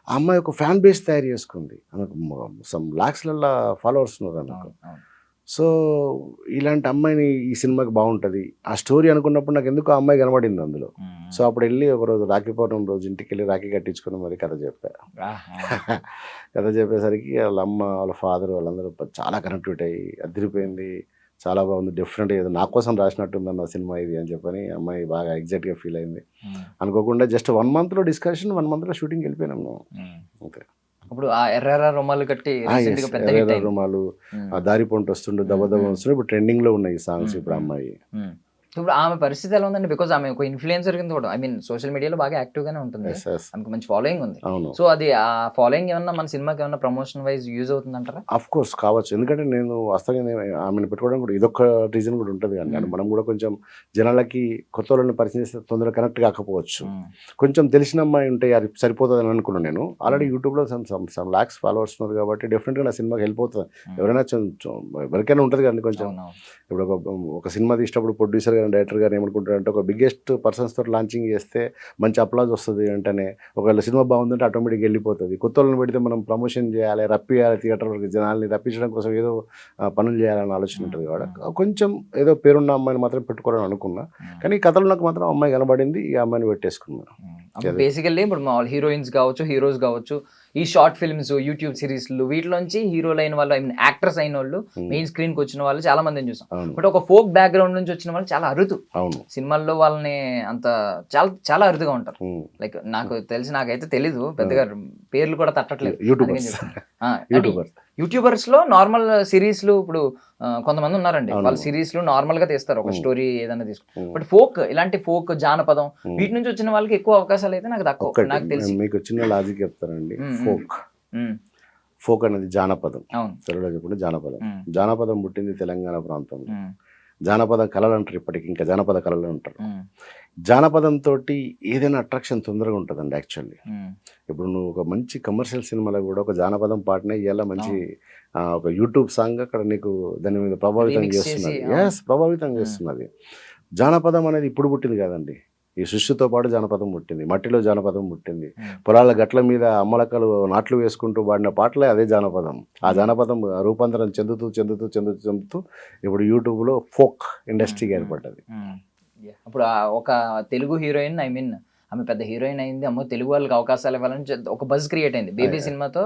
ఆ అమ్మాయి ఒక ఫ్యాన్ బేస్ తయారు చేసుకుంది. ఆమెకు సమ్ లాక్స్లలో ఫాలోవర్స్ ఉన్నారు ఆమెకు. సో ఇలాంటి అమ్మాయిని ఈ సినిమాకి బాగుంటుంది ఆ స్టోరీ అనుకున్నప్పుడు నాకు ఎందుకు ఆ అమ్మాయి కనబడింది అందులో. సో అప్పుడు వెళ్ళి ఒకరోజు రాఖీ పౌర్ణమి రోజు ఇంటికి వెళ్ళి రాఖీ కట్టించుకుని మరి కథ చెప్పారు. కథ చెప్పేసరికి వాళ్ళ అమ్మ, వాళ్ళ ఫాదర్, వాళ్ళందరూ చాలా కనెక్టివిటీ అయ్యి అదిరిపోయింది, చాలా బాగుంది, డెఫినెట్గా ఏదో నా కోసం రాసినట్టుందన్న సినిమా ఇది అని చెప్పని అమ్మాయి బాగా ఎగ్జైట్గా ఫీల్ అయింది. అనుకోకుండా జస్ట్ 1 monthలో డిస్కషన్, 1 monthలో షూటింగ్ వెళ్ళిపోయినాం మేము. ఓకే. ఇప్పుడు ఆ ఎర్ర రుమాలు కట్టి రుమాలు, ఆ దారి పొంట వస్తుండే, దెబ్బ వస్తుండే, ఇప్పుడు ట్రెండింగ్ లో ఉన్నాయి సాంగ్స్. ఇప్పుడు అమ్మాయి ఇప్పుడు ఆమె పరిస్థితి ఎలా ఉందండి? బికాజ్ ఆమె ఒక ఇన్ఫ్లుయెన్సర్ కింద కూడా, ఐ మీన్ సోషల్ మీడియాలో బాగా యాక్టివ్ గానే ఉంటుంది. Yes, yes. ఆమెకు మంచి ఫాలోయింగ్ ఉంది. అవును. సో అది ఆ ఫాలోయింగ్ ఏమన్నా మన సినిమాకి ఏమన్నా ప్రమోషన్ వైజ్ యూజ్ అవుతుందంటారా? అఫ్ కోర్స్ కావచ్చు, ఎందుకంటే నేను వాస్తవంగా ఆమెను పెట్టుకోవడం కూడా ఇదొక రీజన్ కూడా ఉంటుంది కానీ అంటే మనం కూడా కొంచెం జనాలకి కొత్త వాళ్ళని పరిచయం చేస్తే తొందరగా కనెక్ట్ కాకపోవచ్చు. కొంచెం తెలిసిన అమ్మాయి ఉంటే అది సరిపోతుంది అని అనుకున్నాను నేను. ఆల్రెడీ యూట్యూబ్లో సమ్ లాక్స్ ఫాలోవర్స్ ఉన్నారు కాబట్టి డెఫినెట్గా నా సినిమాకి హెల్ప్ అవుతుంది. ఎవరైనా ఎవరికైనా ఉంటుంది కానీ కొంచెం ఇప్పుడు ఒక సినిమా తీసినప్పుడు ప్రొడ్యూసర్ కానీ డైరెక్టర్ గారు ఏమనుకుంటారంటే ఒక బిగ్గెస్ట్ పర్సన్స్ తోటి లాంచింగ్ చేస్తే మంచి అప్లాజ్ వస్తుంది అంటేనే, ఒకవేళ సినిమా బాగుందంటే ఆటోమేటిక్గా వెళ్ళిపోతుంది. కొత్త వాళ్ళని పెడితే మనం ప్రమోషన్ చేయాలి, రప్పియాలి, థియేటర్ వరకు జనాల్ని రప్పించడం కోసం ఏదో పనులు చేయాలని ఆలోచన ఉంటుంది కాబట్టి కొంచెం ఏదో పేరున్న అమ్మాయిని మాత్రం పెట్టుకోవాలని అనుకున్నా. కానీ ఈ కథలో నాకు మాత్రం అమ్మాయి కనబడింది, ఈ అమ్మాయిని పెట్టేసుకున్నాను. బేసికల్లీ ఇప్పుడు మామూలు హీరోయిన్స్ కావచ్చు, హీరోస్ కావచ్చు, ఈ షార్ట్ ఫిల్మ్స్, యూట్యూబ్ సిరీస్లు వీటిలోంచి హీరోలు అయిన వాళ్ళు, ఐ మీన్ యాక్టర్స్ అయిన వాళ్ళు, మెయిన్ స్క్రీన్ కి వచ్చిన వాళ్ళు చాలా మందిని చూసాం. బట్ ఒక ఫోక్ బ్యాక్గ్రౌండ్ నుంచి వచ్చిన వాళ్ళు చాలా అరుదు. సినిమాల్లో వాళ్ళని అంత చాలా చాలా అరుదుగా ఉంటారు. లైక్ నాకైతే తెలీదు పెద్దగా, పేర్లు కూడా తట్టట్లేదు. యూట్యూబర్స్ లో నార్మల్ సిరీస్లు ఇప్పుడు కొంతమంది ఉన్నారండి, వాళ్ళు సిరీస్లు నార్మల్ గా తీస్తారు, ఒక స్టోరీ ఏదైనా తీసుకు. బట్ ఫోక్, ఇలాంటి ఫోక్ జానపదం వీటి నుంచి వచ్చిన వాళ్ళకి ఎక్కువ అవకాశాలు అయితే నాకు తక్కువ. నాకు తెలిసి మీకు చిన్న లాజిక్ చెప్తానండి. ఫోక్ అనేది జానపదం, తెలుగులో చెప్పుకుంటే జానపదం. జానపదం పుట్టింది తెలంగాణ ప్రాంతంలో. జానపద కళలు అంటారు, ఇప్పటికి ఇంకా జానపద కళలు అంటారు. జానపదంతో ఏదైనా అట్రాక్షన్ తొందరగా ఉంటుందండి యాక్చువల్లీ. ఇప్పుడు నువ్వు ఒక మంచి కమర్షియల్ సినిమాలో కూడా ఒక జానపదం పాటనే ఇవాళ మంచి ఒక యూట్యూబ్ సాంగ్ అక్కడ నీకు దాని మీద ప్రభావితం చేస్తున్నది. ప్రభావితం చేస్తున్నది. జానపదం అనేది ఇప్పుడు పుట్టింది కాదండి, ఈ సృష్టితో పాటు జానపదం పుట్టింది, మట్టిలో జానపదం పుట్టింది, పొలాల గట్ల మీద అమ్మలక్కలు నాట్లు వేసుకుంటూ పాడిన పాటలే అదే జానపదం. ఆ జానపదం రూపాంతరం చెందుతూ ఇప్పుడు యూట్యూబ్లో ఫోక్ ఇండస్ట్రీకి ఏర్పడ్డది. అప్పుడు ఒక తెలుగు హీరోయిన్, ఐ మీన్ ఆమె పెద్ద హీరోయిన్ అయింది, అమ్మో తెలుగు వాళ్ళకి అవకాశాలు ఇవ్వాలని ఒక బజ్ క్రియేట్ అయింది బేబీ సినిమాతో,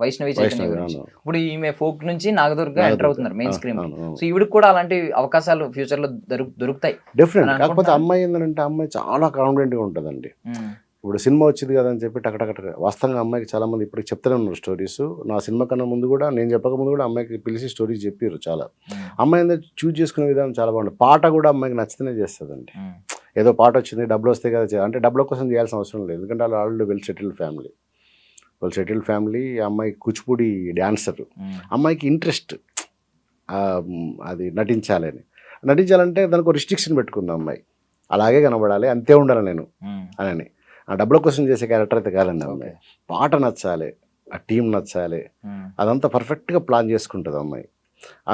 వైష్ణవి చైతన్య గురించి. ఇప్పుడు ఈమె ఫోక్ నుంచి నాగదుర్గ ఎంటర్ అవుతున్నారు మెయిన్ స్క్రీన్. సో ఈవిడికి కూడా అలాంటి అవకాశాలు ఫ్యూచర్ లో దొరుకుతాయి డెఫినెట్. కాకపోతే అమ్మాయి ఏంటంటే అమ్మాయి చాలా కాన్ఫిడెంట్ గా ఉంటుందండి. ఇప్పుడు సినిమా వచ్చింది కదా అని చెప్పి టకటక వాస్తవంగా అమ్మాయికి చాలా మంది ఇప్పుడు చెప్తూనే ఉన్నారు స్టోరీస్. నా సినిమా కన్నా ముందు కూడా, నేను చెప్పక ముందు కూడా అమ్మాయికి పిలిచి స్టోరీస్ చెప్పారు చాలా. అమ్మాయి ఏంటంటే చూజ్ చేసుకునే విధానం చాలా బాగుంటుంది. పాట కూడా అమ్మాయికి నచ్చితేనే చేస్తుందండి. ఏదో పాట వచ్చింది డబ్బులు వస్తే కదా అంటే డబ్బుల కోసం చేయాల్సిన అవసరం లేదు, ఎందుకంటే వాళ్ళు ఆల్రెడీ వెల్ సెటిల్డ్ ఫ్యామిలీ. అమ్మాయి కూచిపూడి డ్యాన్సర్. అమ్మాయికి ఇంట్రెస్ట్ అది నటించాలంటే దానికి ఒక రిస్ట్రిక్షన్ పెట్టుకుంది అమ్మాయి, అలాగే కనబడాలి, అంతే ఉండాలి నేను అని. ఆ డబ్బుల కోసం చేసే క్యారెక్టర్ అయితే కాదండి అమ్మాయి. పాట నచ్చాలి, ఆ టీం నచ్చాలి, అదంతా పర్ఫెక్ట్గా ప్లాన్ చేసుకుంటుంది అమ్మాయి.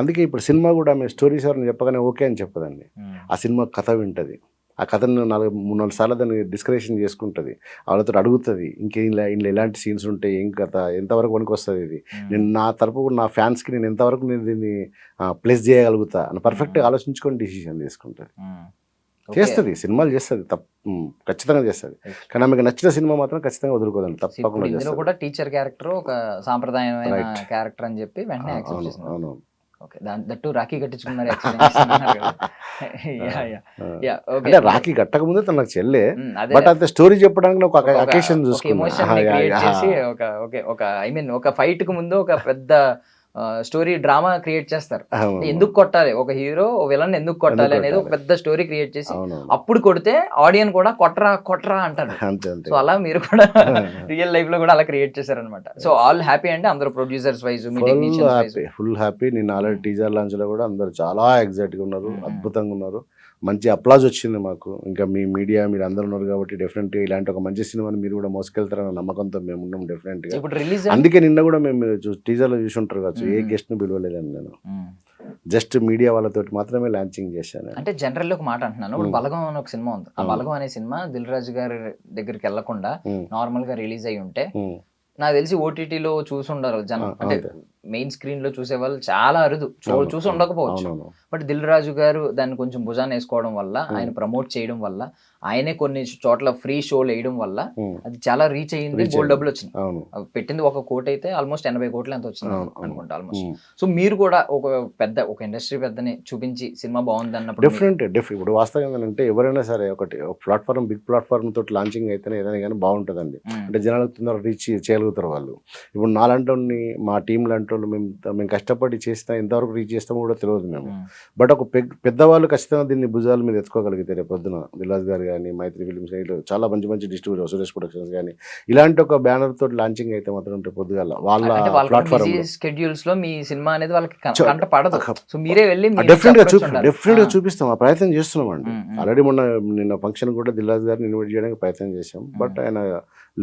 అందుకే ఇప్పుడు సినిమా కూడా ఆమె స్టోరీస్ ఎవరిని చెప్పగానే ఓకే అని చెప్పదండి. ఆ సినిమా కథ వింటుంది, ఆ కథను 3-4 సార్లు దాన్ని డిస్కషన్ చేసుకుంటుంది, వాళ్ళతో అడుగుతుంది ఇందులో ఎలాంటి సీన్స్ ఉంటాయి, ఏం కథ, ఎంతవరకు పనికి వస్తుంది, ఇది నేను నా తరపు నా ఫ్యాన్స్కి నేను ఎంతవరకు నేను దీన్ని ప్లేస్ చేయగలుగుతా అని పర్ఫెక్ట్గా ఆలోచించుకొని డిసిషన్ తీసుకుంటుంది. చేస్తుంది, సినిమాలు చేస్తుంది, ఖచ్చితంగా చేస్తుంది. కానీ ఆమెకు నచ్చిన సినిమా మాత్రం ఖచ్చితంగా వదులుకోదండి, తప్పకుండా. ఇందులో కూడా టీచర్ క్యారెక్టర్ ఒక సాంప్రదాయమైన క్యారెక్టర్ అని చెప్పి వెంటనే యాక్సెప్ట్ చేసింది. అవును. ఓకే, దట్టు రాఖీ కట్టించుకున్నారు. అంటే రాఖీ కట్టక ముందే తనకు చెల్లె, బట్ అంతే స్టోరీ చెప్పడానికి ఒక అకేషన్ ఒక ఫైట్ కు ముందు ఒక పెద్ద స్టోరీ డ్రామా క్రియేట్ చేస్తారు. ఎందుకు కొట్టాలి, ఒక హీరో విలన్ ఎందుకు కొట్టాలి అనేది ఒక పెద్ద స్టోరీ క్రియేట్ చేసి అప్పుడు కొడితే ఆడియన్ కూడా కొట్రా అంటారు. సో అలా మీరు కూడా రియల్ లైఫ్ లో కూడా అలా క్రియేట్ చేశారనమాట. సో ఆల్ హ్యాపీ అంటే అందరూ ప్రొడ్యూసర్స్ వైజ్, ఫుల్ హ్యాపీ. నేను ఆల్రెడీ టీజర్ లాంచ్ లో కూడా అందరూ చాలా ఎగ్జైట్ గా ఉన్నారు, అద్భుతంగా ఉన్నారు, మంచి అప్లాజ్ వచ్చింది మాకు. ఇంకా మీ మీడియా మీరు అందరూ ఉన్నారు కాబట్టి డెఫినెట్గా ఇలాంటి ఒక మంచి సినిమాని మీరు కూడా మోసుకెళ్తారన్న నమ్మకంతో మేము ఉన్నాం డెఫినెట్గా. అందుకే నిన్న కూడా మేము టీజర్లో చూసి ఉంటారు కావచ్చు, ఏ గెస్ట్ని పిలవలేదని నేను జస్ట్ మీడియా వాళ్ళతో మాత్రమే లాంచింగ్ చేశాను. అంటే జనరల్ ఒక మాట అంటున్నాను, ఇప్పుడు బలగం అనే ఒక సినిమా ఉంది, ఆ బలగం అనే సినిమా దిల్ రాజు గారి దగ్గరికి వెళ్లకుండా నార్మల్ గా రిలీజ్ అయ్యి ఉంటే నాకు తెలిసి ఓటీటీలో చూసి ఉండరు జనం. అంటే మెయిన్ స్క్రీన్ లో చూసే వాళ్ళు చాలా అరుదు, చూసి ఉండకపోవచ్చు. బట్ దిల్ రాజు గారు దాన్ని కొంచెం భుజాన్ని వేసుకోవడం వల్ల, ఆయన ప్రమోట్ చేయడం వల్ల, ఆయనే కొన్ని చోట్ల ఫ్రీ షోలు వేయడం వల్ల అది చాలా రీచ్ అయ్యింది, బోల్డ్ డబ్బులు వచ్చినాయి. పెట్టింది 1 కోటి అయితే ఆల్మోస్ట్ 80 కోట్లు ఎంత వచ్చింది అనుకుంటా ఆల్మోస్ట్. సో మీరు కూడా ఒక ఇండస్ట్రీ పెద్దని చూపించి సినిమా బాగుంది అన్నప్పుడు డిఫరెంట్. ఇప్పుడు వాస్తవం ఏంటంటే ఎవరైనా సరే ఒకటి ప్లాట్ఫామ్, బిగ్ ప్లాట్ఫామ్ తోటి లాంచింగ్ అయితేనే ఏదైనా కానీ బాగుంటుందండి. అంటే జనాలకు తొందరగా రీచ్ చేయగలుగుతారు వాళ్ళు. ఇప్పుడు నాలంటి మా టీం లాంటి వాళ్ళు మేము కష్టపడి చేస్తాం, ఎంతవరకు రీచ్ చేస్తామో కూడా తెలియదు మేము. బట్ ఒక పెద్దవాళ్ళు ఖచ్చితంగా దీన్ని భుజాల మీద ఎత్తుకోగలిగితే రేపు పొద్దున దిల్రాజ్ గారు కానీ మైత్రి ఫిలిమ్స్ కానీ చాలా మంచి మంచి డిస్ట్రిబ్యూటర్ సురేష్ ప్రొడక్షన్స్ కానీ ఇలాంటి ఒక బ్యానర్ తోటి లాంచింగ్ అయితే మాత్రం రేపు పొద్దుగాల వాళ్ళ ప్లాట్ఫామ్ స్కెడ్యూల్స్ లో మీ సినిమా అనేది వాళ్ళకి కంట పడదు. సో మీరే వెళ్ళి డెఫినెట్ గా చూపిస్తాం, ఆ ప్రయత్నం చేస్తున్నాం అండి. ఆల్రెడీ నిన్న ఫంక్షన్ కూడా దిల్రాజ్ గారిని ఇన్వైట్ చేయడానికి ప్రయత్నం చేశాం. బట్ ఆయన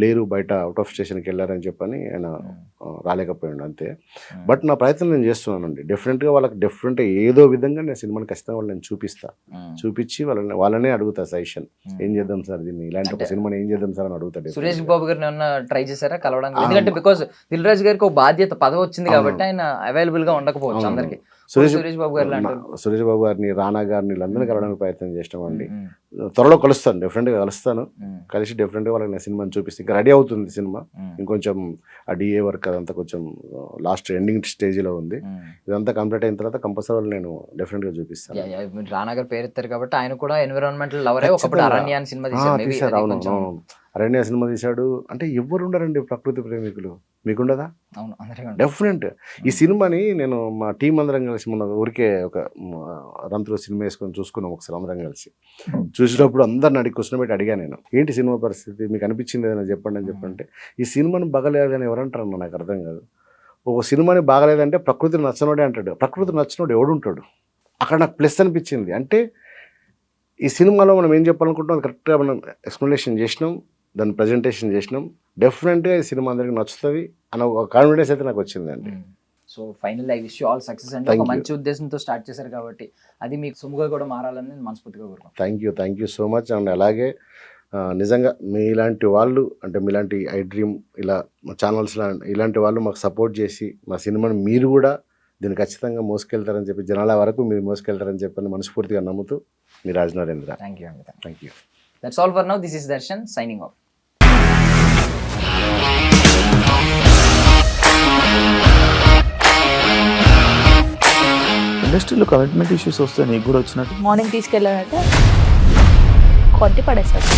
లేరు, బయట అవుట్ ఆఫ్ స్టేషన్కి వెళ్ళారని చెప్పని ఆయన రాలేకపోయాడు అంతే. బట్ నా ప్రయత్నం నేను చేస్తున్నానండి. డెఫినెట్గా వాళ్ళకి డెఫినెట్గా ఏదో విధంగా నేను సినిమాని ఖచ్చితంగా వాళ్ళని చూపించి వాళ్ళనే అడుగుతా సజెషన్, ఏం చేద్దాం సార్ దీన్ని, ఇలాంటి ఒక సినిమాని ఏం చేద్దాం సార్ అని అడుగుతాడు. సురేష్ బాబు గారిని ఏమన్నా ట్రై చేశారా కలవడానికి? ఎందుకంటే బికాస్ దిల్ రాజు గారికి ఒక బాధ్యత పదవి వచ్చింది కాబట్టి ఆయన అవైలబుల్ గా ఉండకపోవచ్చు అందరికి. సురేష్ బాబు గారిని, రానా గారిని వీళ్ళందరినీ కలవడానికి ప్రయత్నం చేస్తామండి. త్వరలో కలుస్తాను, డెఫినెట్గా కలుస్తాను. కలిసి డెఫినెట్గా వాళ్ళకి నా సినిమాని చూపిస్తాను. ఇంకా రెడీ అవుతుంది సినిమా, ఇంకొంచెం ఆ డిఏ వర్క్ అదంతా కొంచెం లాస్ట్ ఎండింగ్ స్టేజ్లో ఉంది. ఇదంతా కంప్లీట్ అయిన తర్వాత కంపల్సరీ నేను డెఫినెట్గా చూపిస్తాను. రానా గారు పేరు ఎత్తారు కాబట్టి ఆయన కూడా ఎన్విరాన్మెంటల్ లవరే. ఒకప్పుడు అరణ్య అని సినిమా తీశారు. అవును, అరణ్య సినిమా తీశాడు. అంటే ఎవరు ఉండరండి ప్రకృతి ప్రేమికులు, మీకుండదా? డెఫినెట్. ఈ సినిమాని నేను మా టీం అందరం కలిసి మొన్న ఊరికే ఒక రంతులో సినిమా వేసుకొని చూసుకున్నాం ఒకసారి అందరం కలిసి. చూసినప్పుడు అందరిని అడిగి క్వశ్చన్ పెట్టి అడిగా నేను, ఏంటి సినిమా పరిస్థితి, మీకు అనిపించింది ఏదైనా చెప్పండి అని చెప్పంటే, ఈ సినిమాని బాగలేదని ఎవరంటారన్న నాకు అర్థం కాదు. ఒక సినిమాని బాగలేదంటే ప్రకృతి నచ్చనోడే అంటాడు. ప్రకృతి నచ్చినోడు ఎవడుంటాడు? అక్కడ నాకు ప్లస్ అనిపించింది. అంటే ఈ సినిమాలో మనం ఏం చెప్పాలనుకుంటున్నాం కరెక్ట్గా మనం ఎక్స్ప్లెనేషన్ చేసినాం, దాన్ని ప్రజెంటేషన్ చేసినాం. డెఫినెట్గా ఈ సినిమా అందరికి నచ్చుతుంది అన్న ఒక కాన్ఫిడెన్స్ అయితే నాకు వచ్చిందండి. So final I wish you all success అండి. ఒక మంచి ఉద్దేశంతో స్టార్ట్ చేశారు కాబట్టి అది మీకు సొమ్ముగా కూడా మారాలని నేను మనస్ఫూర్తిగా కోరుకుంటున్నాను. Thank you so much. And అలాగే నిజంగా మీలాంటి వాళ్ళు, అంటే మీలాంటి ఐ డ్రీమ్ ఇలా ఛానల్స్ ఇలాంటి వాళ్ళు మాకు సపోర్ట్ చేసి మా సినిమాని మీరు కూడా దీన్ని ఖచ్చితంగా మోసుకెళ్తారని చెప్పి, జనాల వరకు మీరు మోసుకెళ్తారని చెప్పని మనస్ఫూర్తిగా నమ్ముతూ మీ రాజ్ నరేంద్ర. థ్యాంక్ యూ అండి. Thank you. That's all for now. This is Darshan signing off. ఇండస్ట్రీలో కమిట్మెంట్ ఇష్యూస్ వస్తే నీకు కూడా వచ్చినట్టు? మార్నింగ్ తీసుకెళ్ళాడంటే కొట్టి పడేశాడు.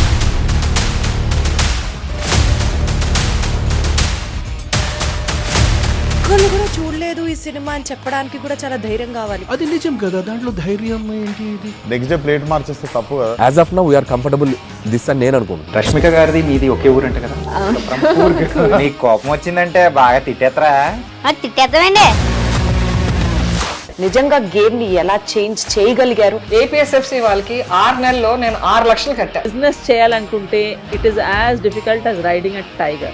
ఒక్కళ్ళు కూడా చూడలేదు ఈ సినిమా అని చెప్పడానికి కూడా చాలా ధైర్యం కావాలి. అది నిజం కదా, దాంట్లో ధైర్యం ఏంటి? ఇది నెక్స్ట్ డే ప్లేట్ మార్చేస్తే తప్పు కదా. As of now we're comfortable this అని నేను అనుకుంటున్నాను. రష్మిక గారిది మీది ఒకే ఊరు అంటే కదా? నీకు కోపం వచ్చిందంటే బాగా తిట్టేత్తరా? తిట్టేద్దామండి. నిజంగా గేమ్ ని ఎలా చేంజ్ చేయగలిగారు? ఏపీఎస్ఎఫ్సి వాళ్ళకి 6 నెలల్లో నేను 6 లక్షలు కట్టా. బిజినెస్ చేయాలనుకుంటే it is as difficult as riding a tiger.